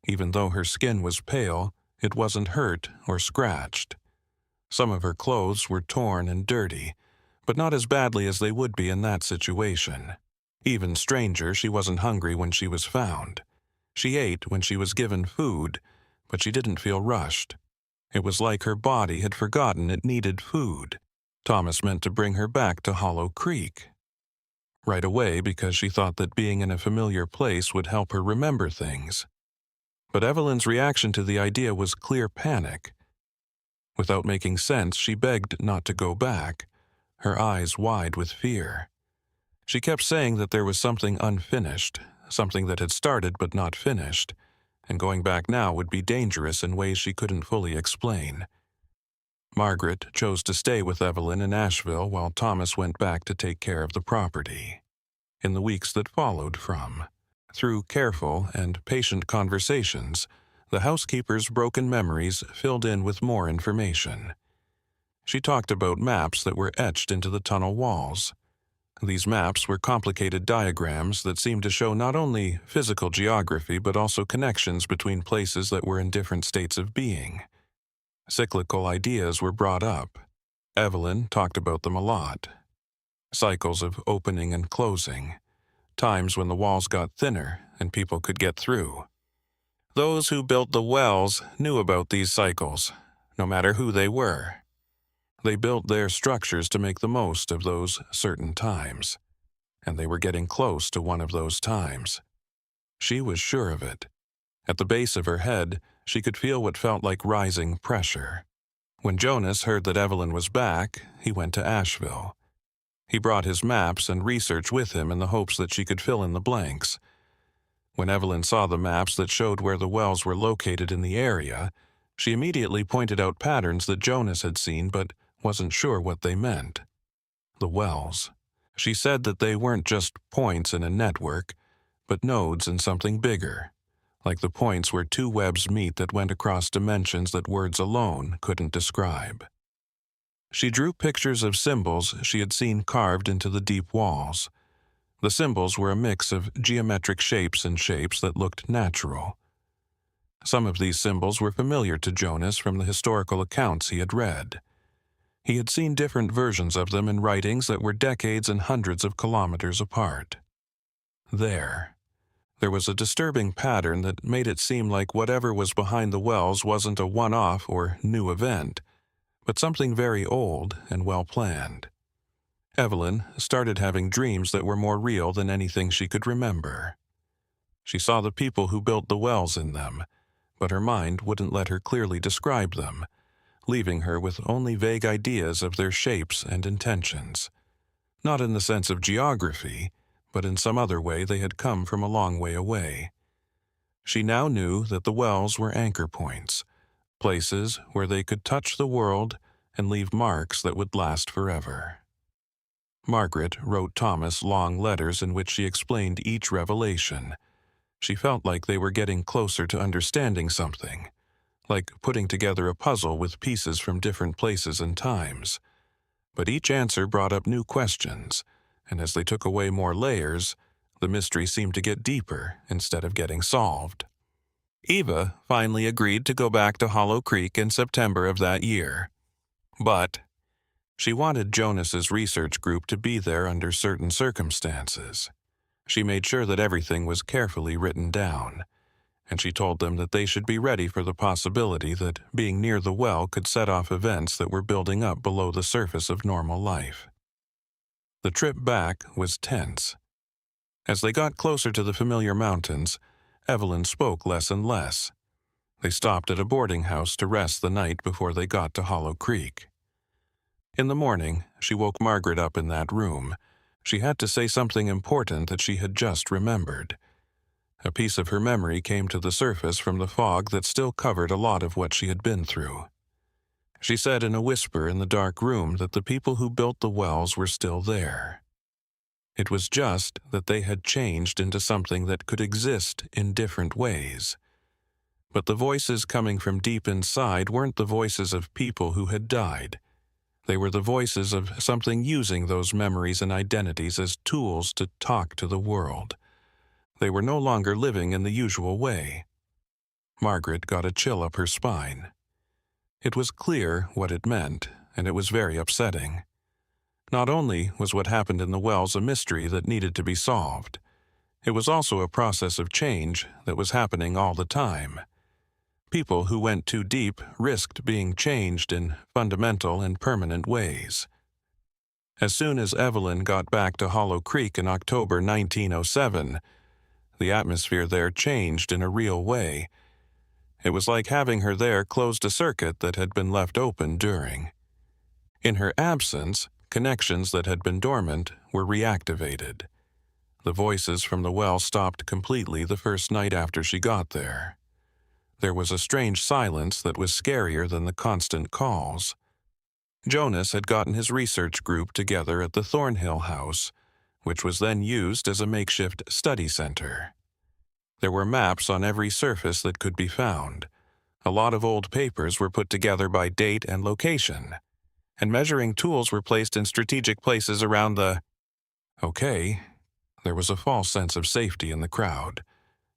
Even though her skin was pale, it wasn't hurt or scratched. Some of her clothes were torn and dirty, but not as badly as they would be in that situation. Even stranger, she wasn't hungry when she was found. She ate when she was given food, but she didn't feel rushed. It was like her body had forgotten it needed food. Thomas meant to bring her back to Hollow Creek right away because she thought that being in a familiar place would help her remember things. But Evelyn's reaction to the idea was clear panic. Without making sense, she begged not to go back, her eyes wide with fear. She kept saying that there was something unfinished, something that had started but not finished, and going back now would be dangerous in ways she couldn't fully explain. Margaret chose to stay with Evelyn in Asheville while Thomas went back to take care of the property. In the weeks that followed through careful and patient conversations, the housekeeper's broken memories filled in with more information. She talked about maps that were etched into the tunnel walls. These maps were complicated diagrams that seemed to show not only physical geography but also connections between places that were in different states of being. Cyclical ideas were brought up. Evelyn talked about them a lot. Cycles of opening and closing, times when the walls got thinner and people could get through. Those who built the wells knew about these cycles, no matter who they were. They built their structures to make the most of those certain times, and they were getting close to one of those times. She was sure of it. At the base of her head, she could feel what felt like rising pressure. When Jonas heard that Evelyn was back, he went to Asheville. He brought his maps and research with him in the hopes that she could fill in the blanks. When Evelyn saw the maps that showed where the wells were located in the area, she immediately pointed out patterns that Jonas had seen but wasn't sure what they meant. The wells. She said that they weren't just points in a network, but nodes in something bigger, like the points where two webs meet that went across dimensions that words alone couldn't describe. She drew pictures of symbols she had seen carved into the deep walls. The symbols were a mix of geometric shapes and shapes that looked natural. Some of these symbols were familiar to Jonas from the historical accounts he had read. He had seen different versions of them in writings that were decades and hundreds of kilometers apart. There was a disturbing pattern that made it seem like whatever was behind the wells wasn't a one-off or new event, but something very old and well-planned. Evelyn started having dreams that were more real than anything she could remember. She saw the people who built the wells in them, but her mind wouldn't let her clearly describe them, leaving her with only vague ideas of their shapes and intentions. Not in the sense of geography, but in some other way they had come from a long way away. She now knew that the wells were anchor points, places where they could touch the world and leave marks that would last forever. Margaret wrote Thomas long letters in which she explained each revelation. She felt like they were getting closer to understanding something, like putting together a puzzle with pieces from different places and times. But each answer brought up new questions, and as they took away more layers, the mystery seemed to get deeper instead of getting solved. Eva finally agreed to go back to Hollow Creek in September of that year. But she wanted Jonas's research group to be there under certain circumstances. She made sure that everything was carefully written down, and she told them that they should be ready for the possibility that being near the well could set off events that were building up below the surface of normal life. The trip back was tense. As they got closer to the familiar mountains, Evelyn spoke less and less. They stopped at a boarding house to rest the night before they got to Hollow Creek. In the morning, she woke Margaret up in that room. She had to say something important that she had just remembered. A piece of her memory came to the surface from the fog that still covered a lot of what she had been through. She said in a whisper in the dark room that the people who built the wells were still there. It was just that they had changed into something that could exist in different ways. But the voices coming from deep inside weren't the voices of people who had died. They were the voices of something using those memories and identities as tools to talk to the world. They were no longer living in the usual way. Margaret got a chill up her spine. It was clear what it meant, and it was very upsetting. Not only was what happened in the wells a mystery that needed to be solved, it was also a process of change that was happening all the time. People who went too deep risked being changed in fundamental and permanent ways. As soon as Evelyn got back to Hollow Creek in October 1907, the atmosphere there changed in a real way. It was like having her there closed a circuit that had been left open during. In her absence, connections that had been dormant were reactivated. The voices from the well stopped completely the first night after she got there. There was a strange silence that was scarier than the constant calls. Jonas had gotten his research group together at the Thornhill House, which was then used as a makeshift study center. There were maps on every surface that could be found. A lot of old papers were put together by date and location, and measuring tools were placed in strategic places around the... Okay, there was a false sense of safety in the crowd,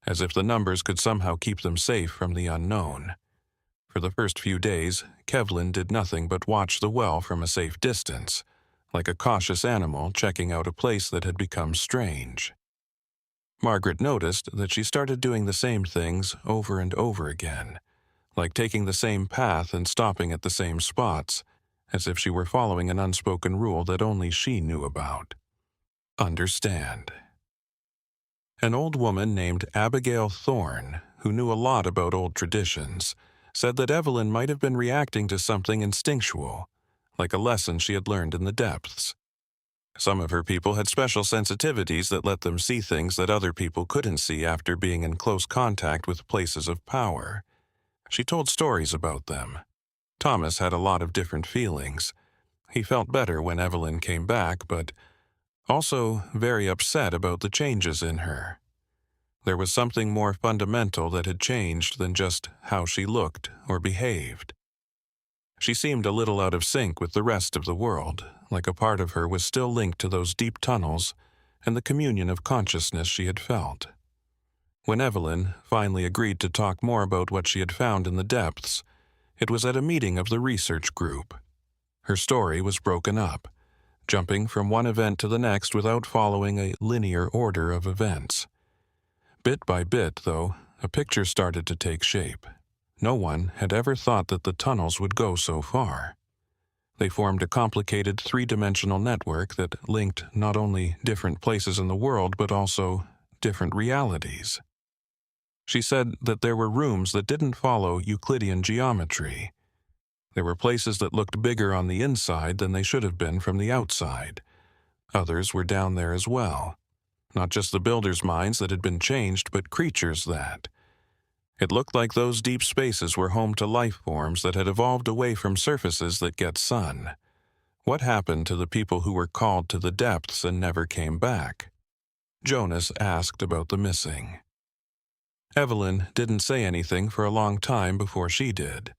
as if the numbers could somehow keep them safe from the unknown. For the first few days, Kevlin did nothing but watch the well from a safe distance, like a cautious animal checking out a place that had become strange. Margaret noticed that she started doing the same things over and over again, like taking the same path and stopping at the same spots, as if she were following an unspoken rule that only she knew about. Understand. An old woman named Abigail Thorne, who knew a lot about old traditions, said that Evelyn might have been reacting to something instinctual, like a lesson she had learned in the depths. Some of her people had special sensitivities that let them see things that other people couldn't see after being in close contact with places of power. She told stories about them. Thomas had a lot of different feelings. He felt better when Evelyn came back, but also very upset about the changes in her. There was something more fundamental that had changed than just how she looked or behaved. She seemed a little out of sync with the rest of the world, like a part of her was still linked to those deep tunnels and the communion of consciousness she had felt. When Evelyn finally agreed to talk more about what she had found in the depths, it was at a meeting of the research group. Her story was broken up, jumping from one event to the next without following a linear order of events. Bit by bit, though, a picture started to take shape. No one had ever thought that the tunnels would go so far. They formed a complicated three-dimensional network that linked not only different places in the world but also different realities. She said that there were rooms that didn't follow Euclidean geometry. There were places that looked bigger on the inside than they should have been from the outside. Others were down there as well. Not just the builders' minds that had been changed, but creatures that. It looked like those deep spaces were home to life forms that had evolved away from surfaces that get sun. What happened to the people who were called to the depths and never came back? Jonas asked about the missing. Evelyn didn't say anything for a long time before she did.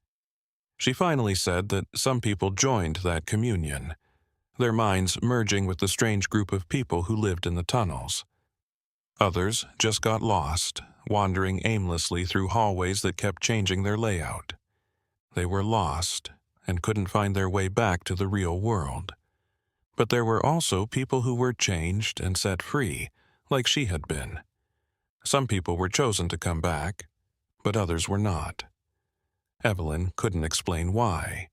She finally said that some people joined that communion, their minds merging with the strange group of people who lived in the tunnels. Others just got lost, wandering aimlessly through hallways that kept changing their layout. They were lost and couldn't find their way back to the real world. But there were also people who were changed and set free, like she had been. Some people were chosen to come back, but others were not. Evelyn couldn't explain why.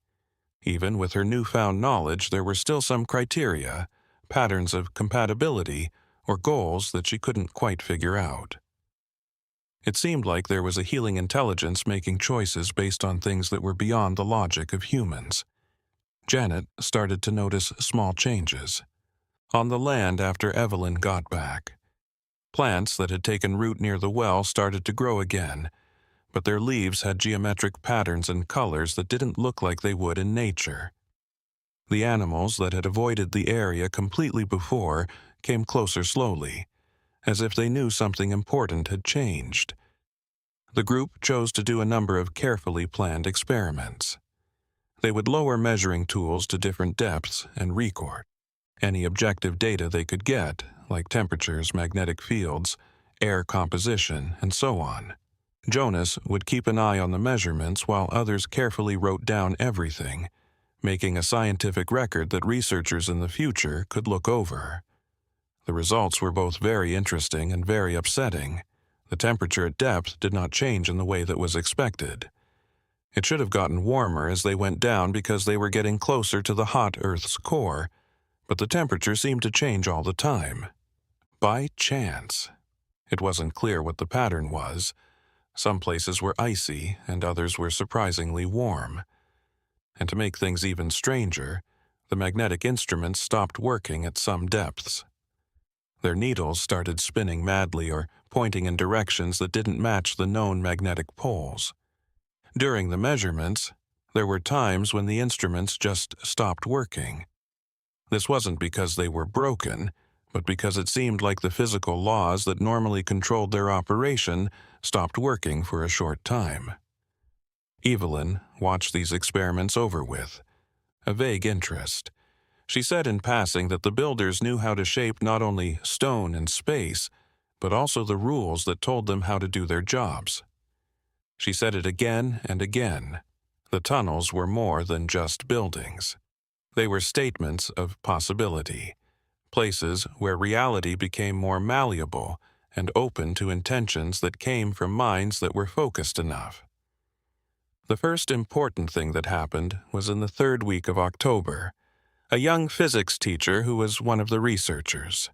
Even with her newfound knowledge, there were still some criteria, patterns of compatibility, or goals that she couldn't quite figure out. It seemed like there was a healing intelligence making choices based on things that were beyond the logic of humans. Janet started to notice small changes. On the land after Evelyn got back, plants that had taken root near the well started to grow again, but their leaves had geometric patterns and colors that didn't look like they would in nature. The animals that had avoided the area completely before came closer slowly, as if they knew something important had changed. The group chose to do a number of carefully planned experiments. They would lower measuring tools to different depths and record any objective data they could get, like temperatures, magnetic fields, air composition, and so on. Jonas would keep an eye on the measurements while others carefully wrote down everything, making a scientific record that researchers in the future could look over. The results were both very interesting and very upsetting. The temperature at depth did not change in the way that was expected. It should have gotten warmer as they went down because they were getting closer to the hot Earth's core, but the temperature seemed to change all the time. By chance. It wasn't clear what the pattern was. Some places were icy and others were surprisingly warm. And to make things even stranger, the magnetic instruments stopped working at some depths. Their needles started spinning madly or pointing in directions that didn't match the known magnetic poles. During the measurements, there were times when the instruments just stopped working. This wasn't because they were broken, but because it seemed like the physical laws that normally controlled their operation stopped working for a short time. Evelyn watched these experiments over with a vague interest. She said in passing that the builders knew how to shape not only stone and space, but also the rules that told them how to do their jobs. She said it again and again. The tunnels were more than just buildings. They were statements of possibility, places where reality became more malleable and open to intentions that came from minds that were focused enough. The first important thing that happened was in the third week of October. A young physics teacher who was one of the researchers.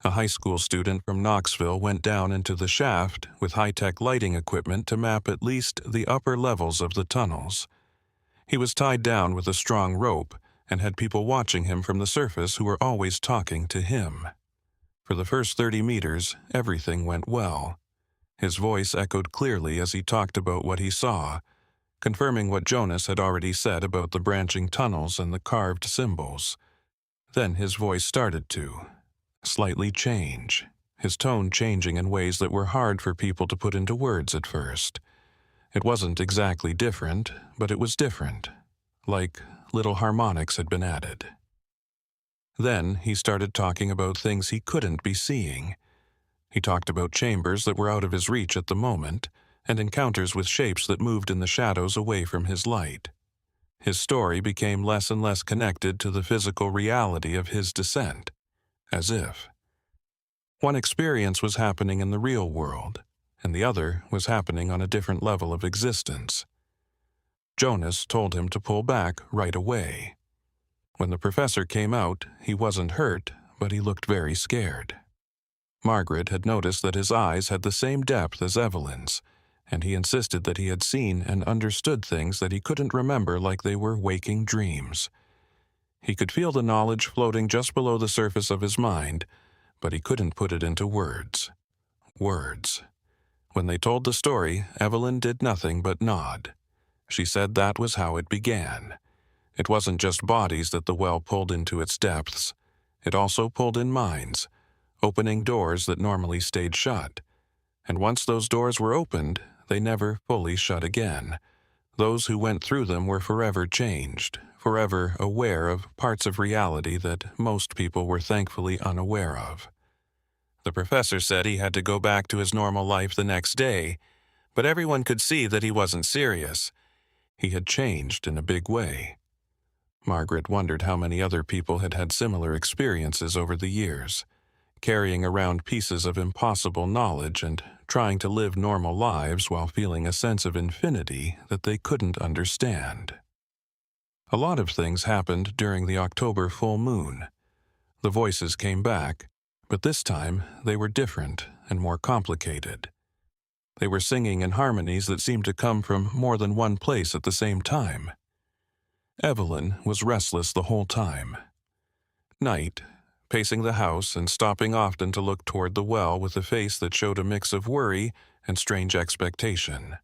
A high school student from Knoxville went down into the shaft with high-tech lighting equipment to map at least the upper levels of the tunnels. He was tied down with a strong rope and had people watching him from the surface who were always talking to him. For the first 30 meters, everything went well. His voice echoed clearly as he talked about what he saw, confirming what Jonas had already said about the branching tunnels and the carved symbols. Then his voice started to slightly change, his tone changing in ways that were hard for people to put into words at first. It wasn't exactly different, but it was different, like little harmonics had been added. Then he started talking about things he couldn't be seeing. He talked about chambers that were out of his reach at the moment, and encounters with shapes that moved in the shadows away from his light. His story became less and less connected to the physical reality of his descent, as if one experience was happening in the real world, and the other was happening on a different level of existence. Jonas told him to pull back right away. When the professor came out, he wasn't hurt, but he looked very scared. Margaret had noticed that his eyes had the same depth as Evelyn's, and he insisted that he had seen and understood things that he couldn't remember, like they were waking dreams. He could feel the knowledge floating just below the surface of his mind, but he couldn't put it into words. Words. When they told the story, Evelyn did nothing but nod. She said that was how it began. It wasn't just bodies that the well pulled into its depths. It also pulled in minds, opening doors that normally stayed shut. And once those doors were opened, they never fully shut again. Those who went through them were forever changed, forever aware of parts of reality that most people were thankfully unaware of. The professor said he had to go back to his normal life the next day, but everyone could see that he wasn't serious. He had changed in a big way. Margaret wondered how many other people had had similar experiences over the years, carrying around pieces of impossible knowledge and trying to live normal lives while feeling a sense of infinity that they couldn't understand. A lot of things happened during the October full moon. The voices came back, but this time they were different and more complicated. They were singing in harmonies that seemed to come from more than one place at the same time. Evelyn was restless the whole time. Night, pacing the house and stopping often to look toward the well with a face that showed a mix of worry and strange expectation.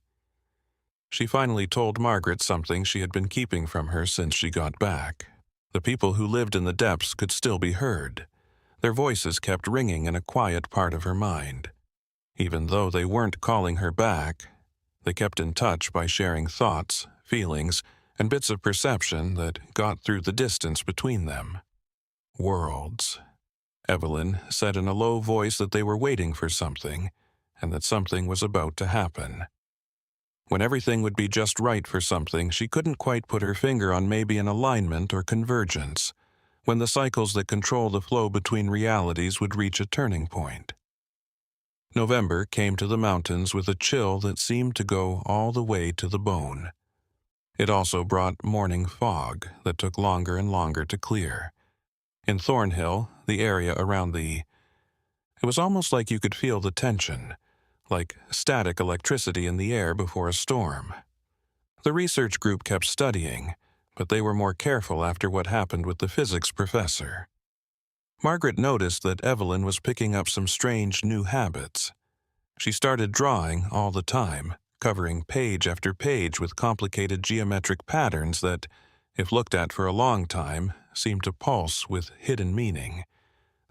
She finally told Margaret something she had been keeping from her since she got back. The people who lived in the depths could still be heard. Their voices kept ringing in a quiet part of her mind. Even though they weren't calling her back, they kept in touch by sharing thoughts, feelings, and bits of perception that got through the distance between them. Worlds. Evelyn said in a low voice that they were waiting for something, and that something was about to happen. When everything would be just right for something, she couldn't quite put her finger on maybe an alignment or convergence, when the cycles that control the flow between realities would reach a turning point. November came to the mountains with a chill that seemed to go all the way to the bone. It also brought morning fog that took longer and longer to clear. In Thornhill, the area around it was almost like you could feel the tension, like static electricity in the air before a storm. The research group kept studying, but they were more careful after what happened with the physics professor. Margaret noticed that Evelyn was picking up some strange new habits. She started drawing all the time, covering page after page with complicated geometric patterns that, if looked at for a long time, seemed to pulse with hidden meaning.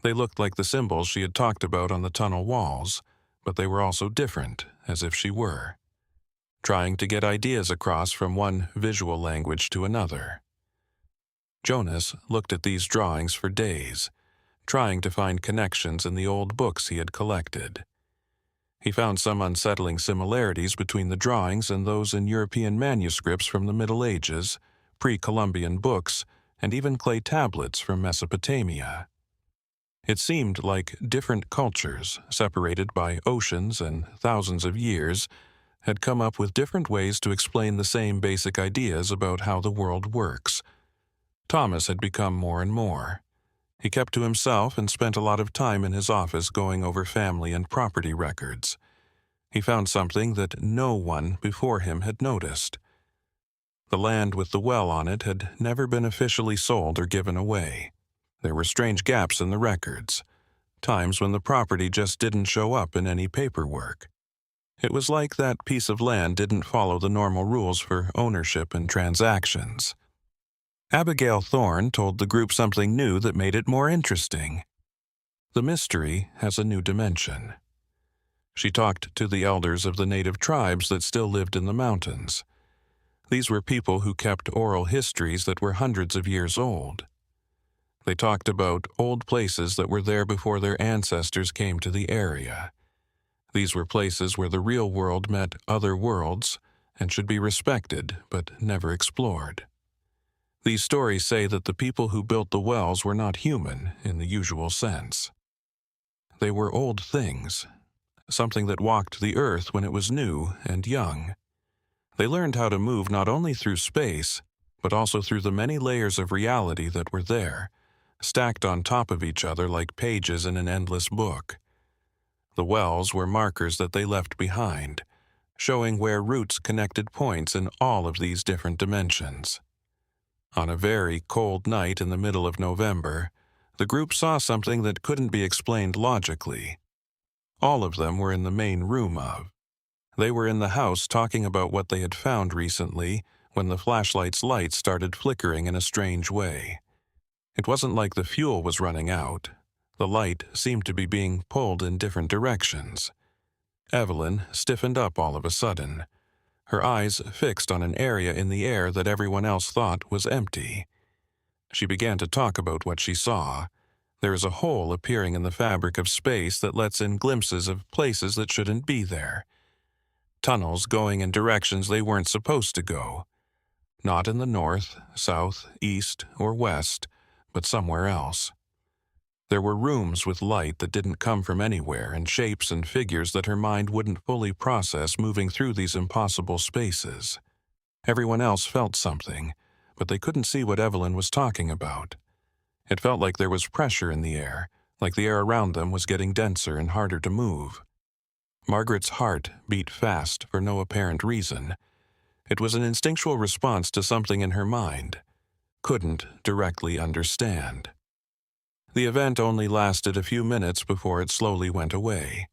They looked like the symbols she had talked about on the tunnel walls, but they were also different, as if she were trying to get ideas across from one visual language to another. Jonas looked at these drawings for days, trying to find connections in the old books he had collected. He found some unsettling similarities between the drawings and those in European manuscripts from the Middle Ages, pre-Columbian books, and even clay tablets from Mesopotamia. It seemed like different cultures, separated by oceans and thousands of years, had come up with different ways to explain the same basic ideas about how the world works. Thomas had become more and more. He kept to himself and spent a lot of time in his office going over family and property records. He found something that no one before him had noticed. The land with the well on it had never been officially sold or given away. There were strange gaps in the records, times when the property just didn't show up in any paperwork. It was like that piece of land didn't follow the normal rules for ownership and transactions. Abigail Thorne told the group something new that made it more interesting. The mystery has a new dimension. She talked to the elders of the native tribes that still lived in the mountains. These were people who kept oral histories that were hundreds of years old. They talked about old places that were there before their ancestors came to the area. These were places where the real world met other worlds and should be respected but never explored. These stories say that the people who built the wells were not human in the usual sense. They were old things, something that walked the earth when it was new and young. They learned how to move not only through space, but also through the many layers of reality that were there, stacked on top of each other like pages in an endless book. The wells were markers that they left behind, showing where roots connected points in all of these different dimensions. On a very cold night in the middle of November, the group saw something that couldn't be explained logically. All of them were in the main room of. They were in the house talking about what they had found recently when the flashlight's light started flickering in a strange way. It wasn't like the fuel was running out. The light seemed to be being pulled in different directions. Evelyn stiffened up all of a sudden, her eyes fixed on an area in the air that everyone else thought was empty. She began to talk about what she saw. There is a hole appearing in the fabric of space that lets in glimpses of places that shouldn't be there. Tunnels going in directions they weren't supposed to go. Not in the north, south, east, or west, but somewhere else. There were rooms with light that didn't come from anywhere and shapes and figures that her mind wouldn't fully process moving through these impossible spaces. Everyone else felt something, but they couldn't see what Evelyn was talking about. It felt like there was pressure in the air, like the air around them was getting denser and harder to move. Margaret's heart beat fast for no apparent reason. It was an instinctual response to something in her mind. Couldn't directly understand. The event only lasted a few minutes before it slowly went away.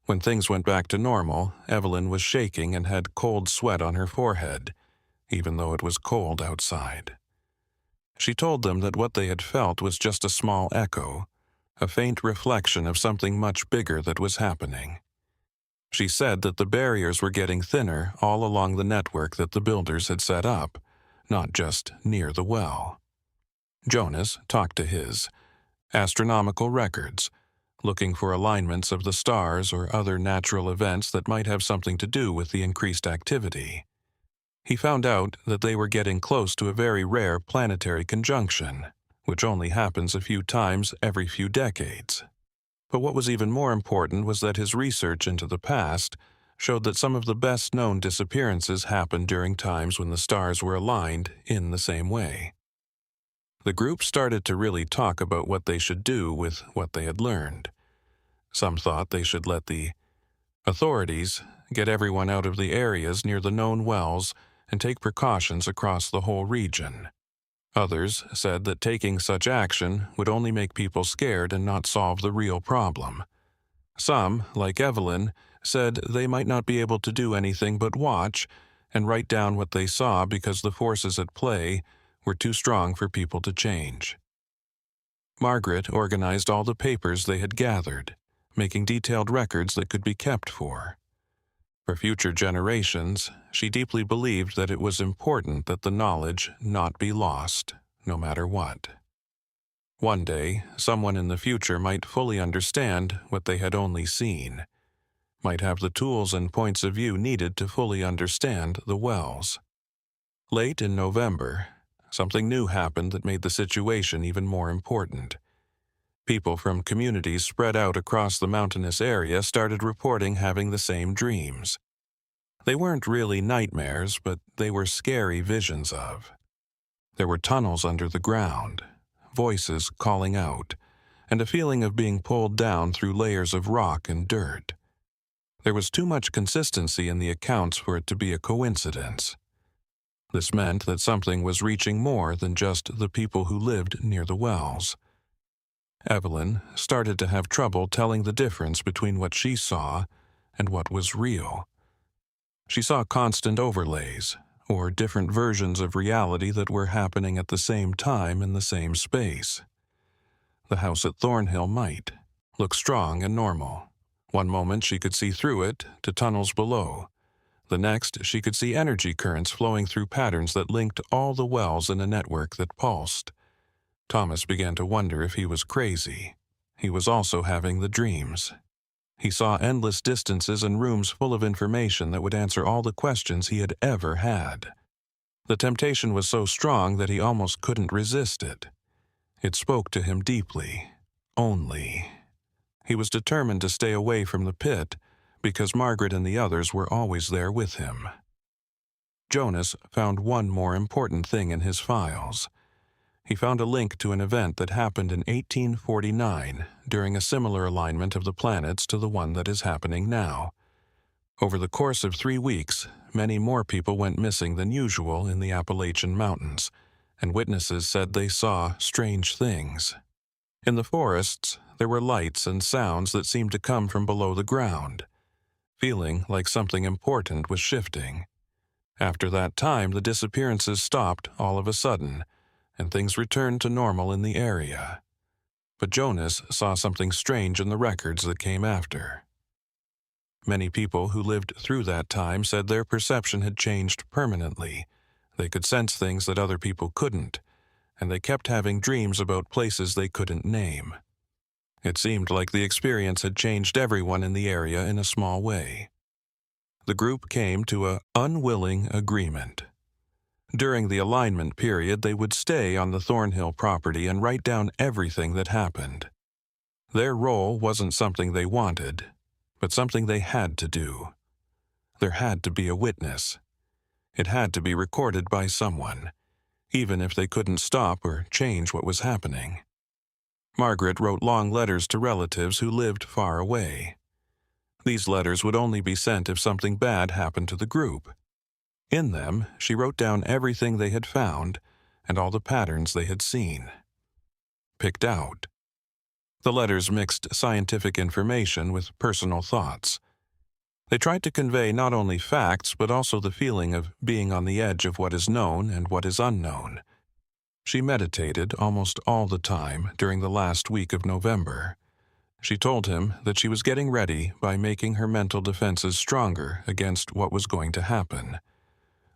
When things went back to normal, Evelyn was shaking and had cold sweat on her forehead, even though it was cold outside. She told them that what they had felt was just a small echo, a faint reflection of something much bigger that was happening. She said that the barriers were getting thinner all along the network that the builders had set up, not just near the well. Jonas talked to his astronomical records, looking for alignments of the stars or other natural events that might have something to do with the increased activity. He found out that they were getting close to a very rare planetary conjunction, which only happens a few times every few decades. But what was even more important was that his research into the past showed that some of the best-known disappearances happened during times when the stars were aligned in the same way. The group started to really talk about what they should do with what they had learned. Some thought they should let the authorities get everyone out of the areas near the known wells and take precautions across the whole region. Others said that taking such action would only make people scared and not solve the real problem. Some, like Evelyn, said they might not be able to do anything but watch and write down what they saw because the forces at play were too strong for people to change. Margaret organized all the papers they had gathered, making detailed records that could be kept for. For future generations, she deeply believed that it was important that the knowledge not be lost, no matter what. One day, someone in the future might fully understand what they had only seen, might have the tools and points of view needed to fully understand the wells. Late in November, something new happened that made the situation even more important. People from communities spread out across the mountainous area started reporting having the same dreams. They weren't really nightmares, but they were scary visions of. There were tunnels under the ground, voices calling out, and a feeling of being pulled down through layers of rock and dirt. There was too much consistency in the accounts for it to be a coincidence. This meant that something was reaching more than just the people who lived near the wells. Evelyn started to have trouble telling the difference between what she saw and what was real. She saw constant overlays, or different versions of reality that were happening at the same time in the same space. The house at Thornhill might look strong and normal. One moment she could see through it to tunnels below. The next, she could see energy currents flowing through patterns that linked all the wells in a network that pulsed. Thomas began to wonder if he was crazy. He was also having the dreams. He saw endless distances and rooms full of information that would answer all the questions he had ever had. The temptation was so strong that he almost couldn't resist it. It spoke to him deeply. Only. He was determined to stay away from the pit because Margaret and the others were always there with him. Jonas found one more important thing in his files. He found a link to an event that happened in 1849 during a similar alignment of the planets to the one that is happening now. Over the course of 3 weeks, many more people went missing than usual in the Appalachian Mountains, and witnesses said they saw strange things. In the forests, there were lights and sounds that seemed to come from below the ground, feeling like something important was shifting. After that time, the disappearances stopped all of a sudden, and things returned to normal in the area. But Jonas saw something strange in the records that came after. Many people who lived through that time said their perception had changed permanently. They could sense things that other people couldn't, and they kept having dreams about places they couldn't name. It seemed like the experience had changed everyone in the area in a small way. The group came to an unwilling agreement. During the alignment period, they would stay on the Thornhill property and write down everything that happened. Their role wasn't something they wanted, but something they had to do. There had to be a witness. It had to be recorded by someone, even if they couldn't stop or change what was happening. Margaret wrote long letters to relatives who lived far away. These letters would only be sent if something bad happened to the group. In them, she wrote down everything they had found and all the patterns they had seen. Picked out. The letters mixed scientific information with personal thoughts. They tried to convey not only facts but also the feeling of being on the edge of what is known and what is unknown. She meditated almost all the time during the last week of November. She told him that she was getting ready by making her mental defenses stronger against what was going to happen.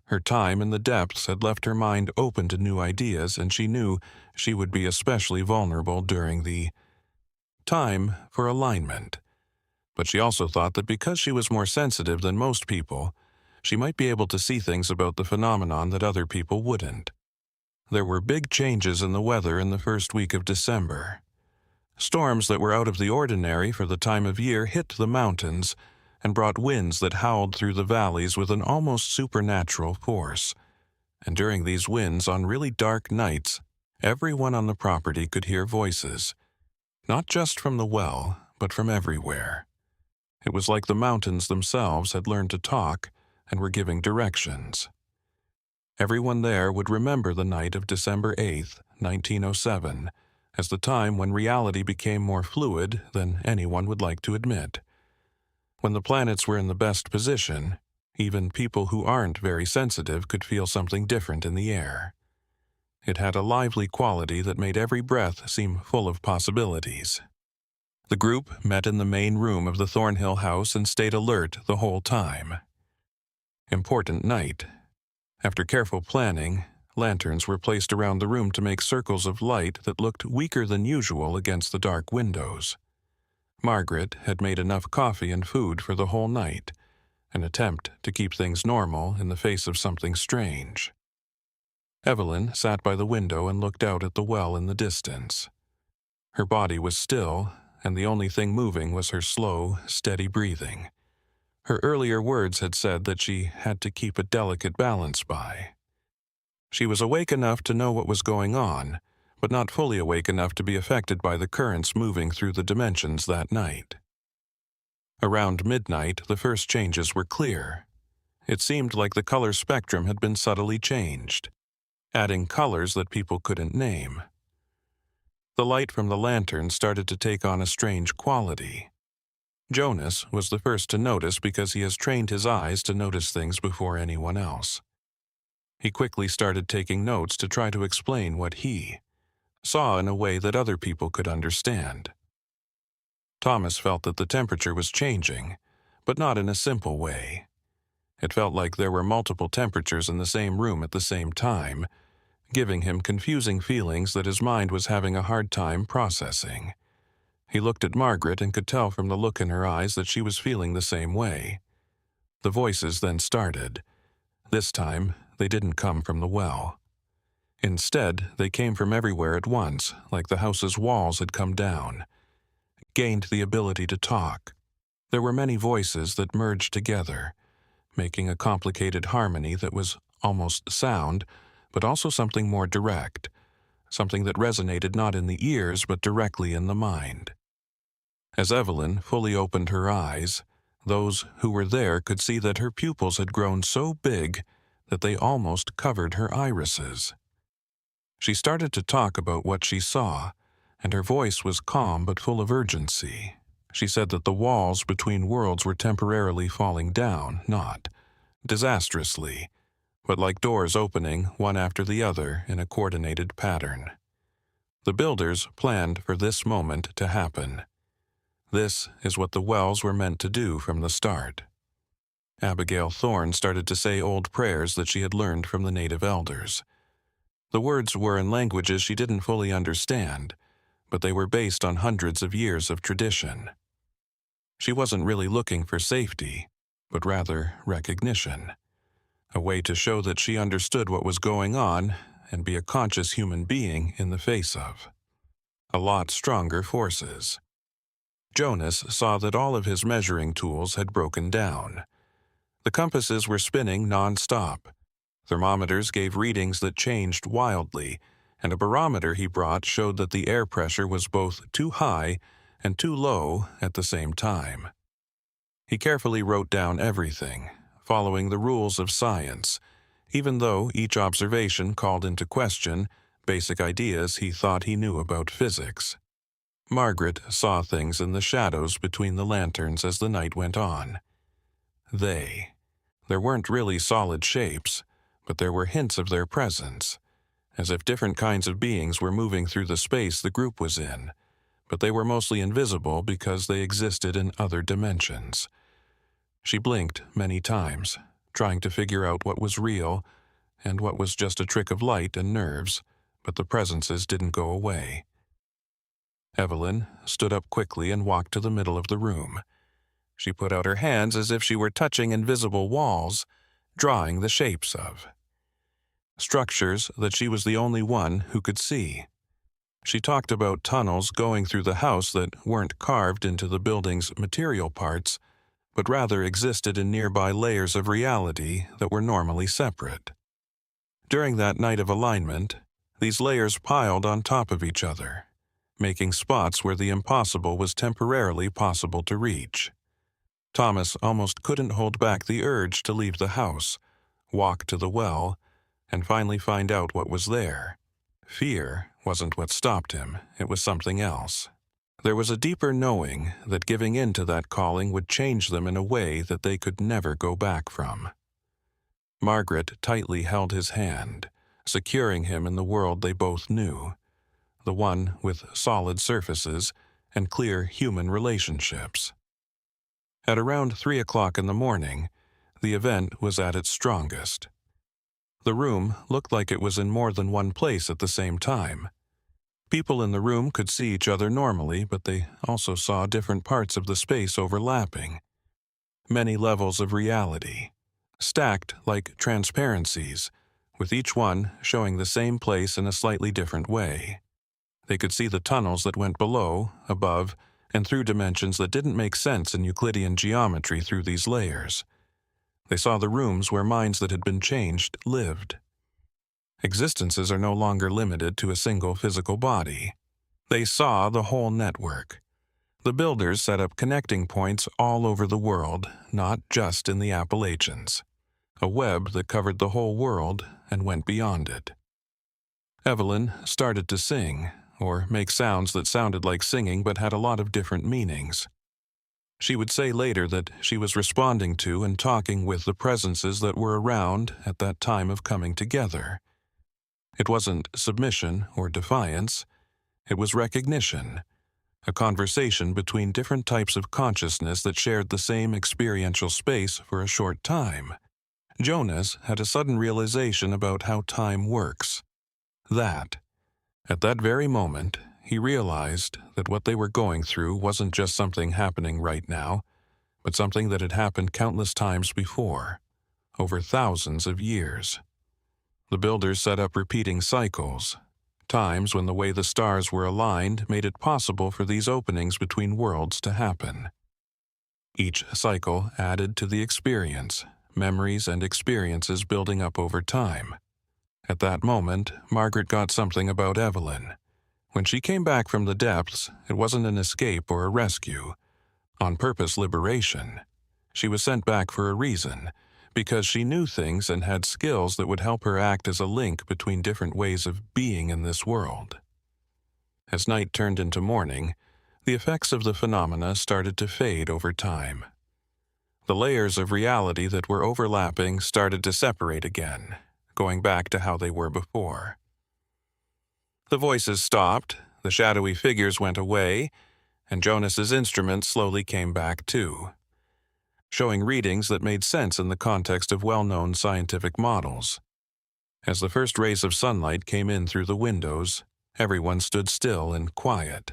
Her time in the depths had left her mind open to new ideas, and she knew she would be especially vulnerable during the time for alignment. But she also thought that because she was more sensitive than most people, she might be able to see things about the phenomenon that other people wouldn't. There were big changes in the weather in the first week of December. Storms that were out of the ordinary for the time of year hit the mountains and brought winds that howled through the valleys with an almost supernatural force. And during these winds, on really dark nights, everyone on the property could hear voices, not just from the well, but from everywhere. It was like the mountains themselves had learned to talk and were giving directions. Everyone there would remember the night of December 8th, 1907, as the time when reality became more fluid than anyone would like to admit. When the planets were in the best position, even people who aren't very sensitive could feel something different in the air. It had a lively quality that made every breath seem full of possibilities. The group met in the main room of the Thornhill house and stayed alert the whole time. Important night. After careful planning, lanterns were placed around the room to make circles of light that looked weaker than usual against the dark windows. Margaret had made enough coffee and food for the whole night, an attempt to keep things normal in the face of something strange. Evelyn sat by the window and looked out at the well in the distance. Her body was still, and the only thing moving was her slow, steady breathing. Her earlier words had said that she had to keep a delicate balance by. She was awake enough to know what was going on, but not fully awake enough to be affected by the currents moving through the dimensions that night. Around midnight, the first changes were clear. It seemed like the color spectrum had been subtly changed, adding colors that people couldn't name. The light from the lantern started to take on a strange quality. Jonas was the first to notice because he has trained his eyes to notice things before anyone else. He quickly started taking notes to try to explain what he saw in a way that other people could understand. Thomas felt that the temperature was changing, but not in a simple way. It felt like there were multiple temperatures in the same room at the same time, giving him confusing feelings that his mind was having a hard time processing. He looked at Margaret and could tell from the look in her eyes that she was feeling the same way. The voices then started. This time, they didn't come from the well. Instead, they came from everywhere at once, like the house's walls had come down, gained the ability to talk. There were many voices that merged together, making a complicated harmony that was almost sound, but also something more direct, something that resonated not in the ears but directly in the mind. As Evelyn fully opened her eyes, those who were there could see that her pupils had grown so big that they almost covered her irises. She started to talk about what she saw, and her voice was calm but full of urgency. She said that the walls between worlds were temporarily falling down, not disastrously, but like doors opening one after the other in a coordinated pattern. The builders planned for this moment to happen. This is what the wells were meant to do from the start. Abigail Thorne started to say old prayers that she had learned from the native elders. The words were in languages she didn't fully understand, but they were based on hundreds of years of tradition. She wasn't really looking for safety, but rather recognition, a way to show that she understood what was going on and be a conscious human being in the face of a lot stronger forces. Jonas saw that all of his measuring tools had broken down. The compasses were spinning non-stop. Thermometers gave readings that changed wildly, and a barometer he brought showed that the air pressure was both too high and too low at the same time. He carefully wrote down everything, following the rules of science, even though each observation called into question basic ideas he thought he knew about physics. Margaret saw things in the shadows between the lanterns as the night went on. There weren't really solid shapes, but there were hints of their presence, as if different kinds of beings were moving through the space the group was in, but they were mostly invisible because they existed in other dimensions. She blinked many times, trying to figure out what was real and what was just a trick of light and nerves, but the presences didn't go away. Evelyn stood up quickly and walked to the middle of the room. She put out her hands as if she were touching invisible walls, drawing the shapes of structures that she was the only one who could see. She talked about tunnels going through the house that weren't carved into the building's material parts, but rather existed in nearby layers of reality that were normally separate. During that night of alignment, these layers piled on top of each other, making spots where the impossible was temporarily possible to reach. Thomas almost couldn't hold back the urge to leave the house, walk to the well, and finally find out what was there. Fear wasn't what stopped him, it was something else. There was a deeper knowing that giving in to that calling would change them in a way that they could never go back from. Margaret tightly held his hand, securing him in the world they both knew, the one with solid surfaces and clear human relationships. At around 3 o'clock in the morning, the event was at its strongest. The room looked like it was in more than one place at the same time. People in the room could see each other normally, but they also saw different parts of the space overlapping. Many levels of reality, stacked like transparencies, with each one showing the same place in a slightly different way. They could see the tunnels that went below, above, and through dimensions that didn't make sense in Euclidean geometry through these layers. They saw the rooms where minds that had been changed lived. Existences are no longer limited to a single physical body. They saw the whole network. The builders set up connecting points all over the world, not just in the Appalachians. A web that covered the whole world and went beyond it. Evelyn started to sing, or make sounds that sounded like singing but had a lot of different meanings. She would say later that she was responding to and talking with the presences that were around at that time of coming together. It wasn't submission or defiance, it was recognition, a conversation between different types of consciousness that shared the same experiential space for a short time. Jonas had a sudden realization about how time works. At that very moment, he realized that what they were going through wasn't just something happening right now, but something that had happened countless times before, over thousands of years. The builders set up repeating cycles, times when the way the stars were aligned made it possible for these openings between worlds to happen. Each cycle added to the experience, memories and experiences building up over time. At that moment, Margaret got something about Evelyn. When she came back from the depths, it wasn't an escape or a rescue. On purpose liberation. She was sent back for a reason, because she knew things and had skills that would help her act as a link between different ways of being in this world. As night turned into morning, the effects of the phenomena started to fade over time. The layers of reality that were overlapping started to separate again, going back to how they were before. The voices stopped, the shadowy figures went away, and Jonas's instruments slowly came back too, showing readings that made sense in the context of well-known scientific models. As the first rays of sunlight came in through the windows, everyone stood still and quiet.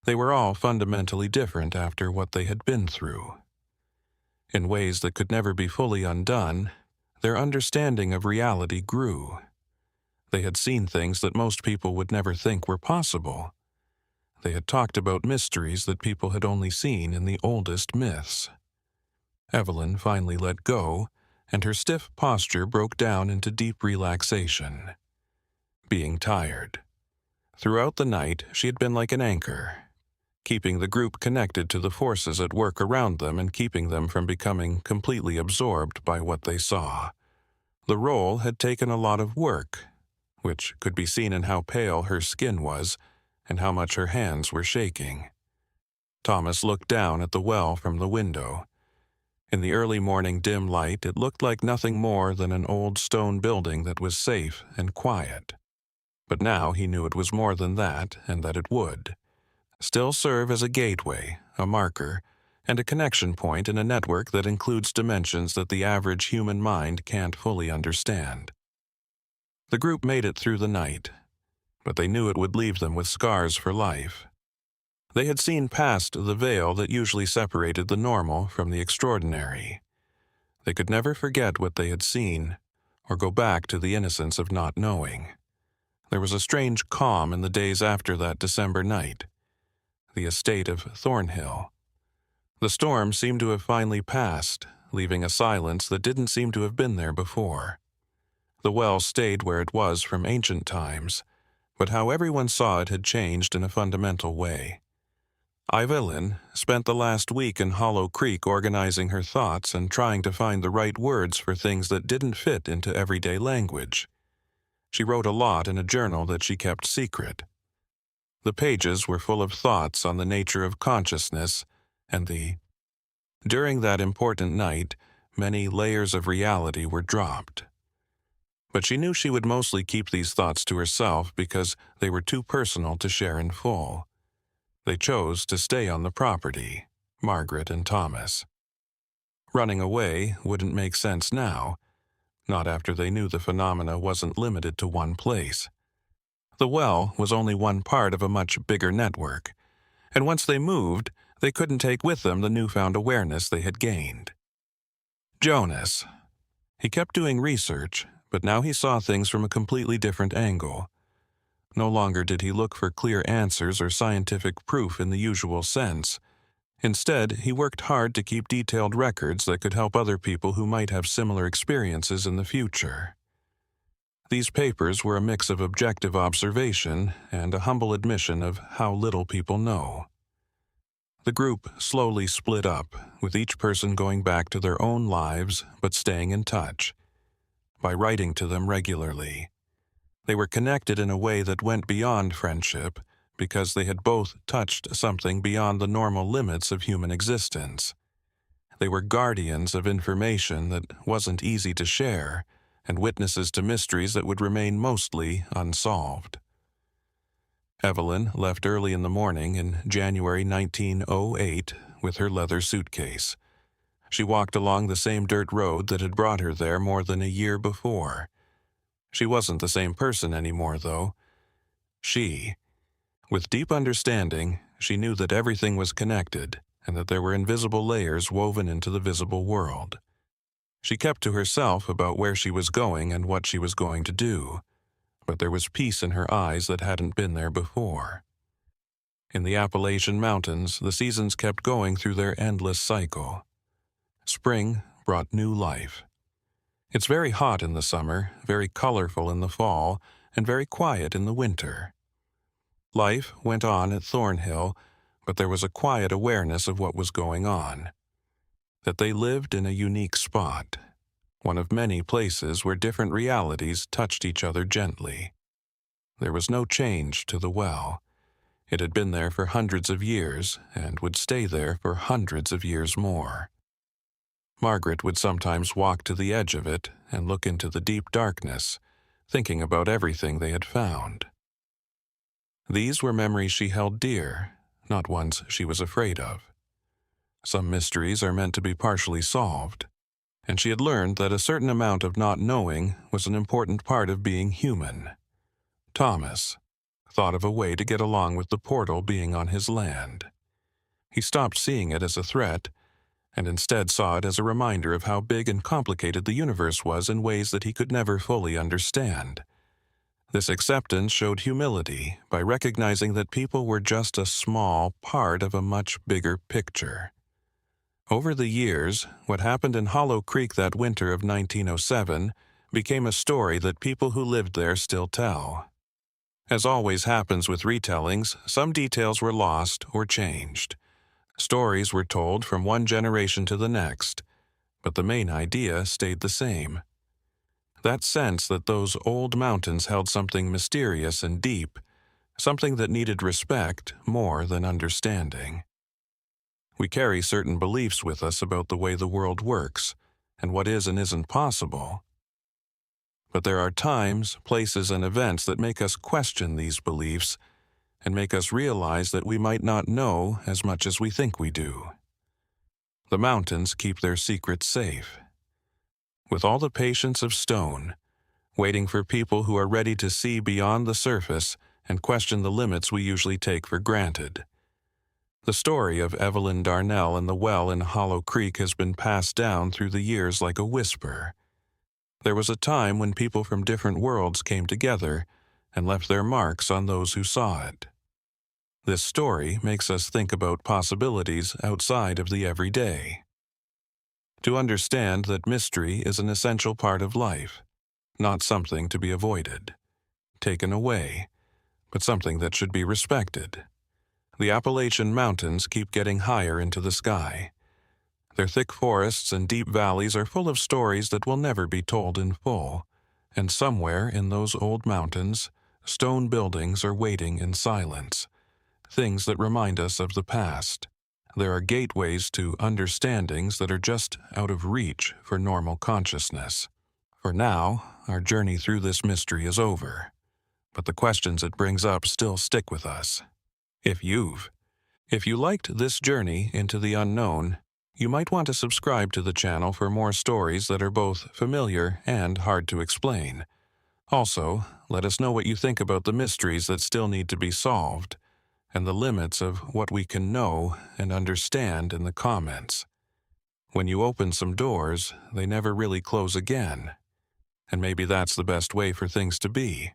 They were all fundamentally different after what they had been through. In ways that could never be fully undone, their understanding of reality grew. They had seen things that most people would never think were possible. They had talked about mysteries that people had only seen in the oldest myths. Evelyn finally let go, and her stiff posture broke down into deep relaxation. Being tired. Throughout the night, she had been like an anchor, keeping the group connected to the forces at work around them and keeping them from becoming completely absorbed by what they saw. The role had taken a lot of work, which could be seen in how pale her skin was and how much her hands were shaking. Thomas looked down at the well from the window. In the early morning dim light, it looked like nothing more than an old stone building that was safe and quiet. But now he knew it was more than that, and that it would still serve as a gateway, a marker, and a connection point in a network that includes dimensions that the average human mind can't fully understand. The group made it through the night, but they knew it would leave them with scars for life. They had seen past the veil that usually separated the normal from the extraordinary. They could never forget what they had seen, or go back to the innocence of not knowing. There was a strange calm in the days after that December night. The estate of Thornhill. The storm seemed to have finally passed, leaving a silence that didn't seem to have been there before. The well stayed where it was from ancient times, but how everyone saw it had changed in a fundamental way. Evelyn spent the last week in Hollow Creek organizing her thoughts and trying to find the right words for things that didn't fit into everyday language. She wrote a lot in a journal that she kept secret. The pages were full of thoughts on the nature of consciousness and During that important night, many layers of reality were dropped. But she knew she would mostly keep these thoughts to herself because they were too personal to share in full. They chose to stay on the property, Margaret and Thomas. Running away wouldn't make sense now, not after they knew the phenomena wasn't limited to one place. The well was only one part of a much bigger network, and once they moved, they couldn't take with them the newfound awareness they had gained. Jonas. He kept doing research, but now he saw things from a completely different angle. No longer did he look for clear answers or scientific proof in the usual sense. Instead, he worked hard to keep detailed records that could help other people who might have similar experiences in the future. These papers were a mix of objective observation and a humble admission of how little people know. The group slowly split up, with each person going back to their own lives but staying in touch by writing to them regularly. They were connected in a way that went beyond friendship because they had both touched something beyond the normal limits of human existence. They were guardians of information that wasn't easy to share and witnesses to mysteries that would remain mostly unsolved. Evelyn left early in the morning in January 1908 with her leather suitcase. She walked along the same dirt road that had brought her there more than a year before. She wasn't the same person anymore, though. With deep understanding, she knew that everything was connected and that there were invisible layers woven into the visible world. She kept to herself about where she was going and what she was going to do, but there was peace in her eyes that hadn't been there before. In the Appalachian Mountains, the seasons kept going through their endless cycle. Spring brought new life. It's very hot in the summer, very colorful in the fall, and very quiet in the winter. Life went on at Thornhill, but there was a quiet awareness of what was going on. That they lived in a unique spot, one of many places where different realities touched each other gently. There was no change to the well. It had been there for hundreds of years and would stay there for hundreds of years more. Margaret would sometimes walk to the edge of it and look into the deep darkness, thinking about everything they had found. These were memories she held dear, not ones she was afraid of. Some mysteries are meant to be partially solved, and she had learned that a certain amount of not knowing was an important part of being human. Thomas thought of a way to get along with the portal being on his land. He stopped seeing it as a threat and instead saw it as a reminder of how big and complicated the universe was in ways that he could never fully understand. This acceptance showed humility by recognizing that people were just a small part of a much bigger picture. Over the years, what happened in Hollow Creek that winter of 1907 became a story that people who lived there still tell. As always happens with retellings, some details were lost or changed. Stories were told from one generation to the next, but the main idea stayed the same. That sense that those old mountains held something mysterious and deep, something that needed respect more than understanding. We carry certain beliefs with us about the way the world works and what is and isn't possible. But there are times, places, and events that make us question these beliefs and make us realize that we might not know as much as we think we do. The mountains keep their secrets safe. With all the patience of stone, waiting for people who are ready to see beyond the surface and question the limits we usually take for granted. The story of Evelyn Darnell and the well in Hollow Creek has been passed down through the years like a whisper. There was a time when people from different worlds came together and left their marks on those who saw it. This story makes us think about possibilities outside of the everyday. To understand that mystery is an essential part of life, not something to be avoided, taken away, but something that should be respected. The Appalachian Mountains keep getting higher into the sky. Their thick forests and deep valleys are full of stories that will never be told in full, and somewhere in those old mountains, stone buildings are waiting in silence, things that remind us of the past. There are gateways to understandings that are just out of reach for normal consciousness. For now, our journey through this mystery is over, but the questions it brings up still stick with us. If you liked this journey into the unknown, you might want to subscribe to the channel for more stories that are both familiar and hard to explain. Also, let us know what you think about the mysteries that still need to be solved, and the limits of what we can know and understand in the comments. When you open some doors, they never really close again. And maybe that's the best way for things to be.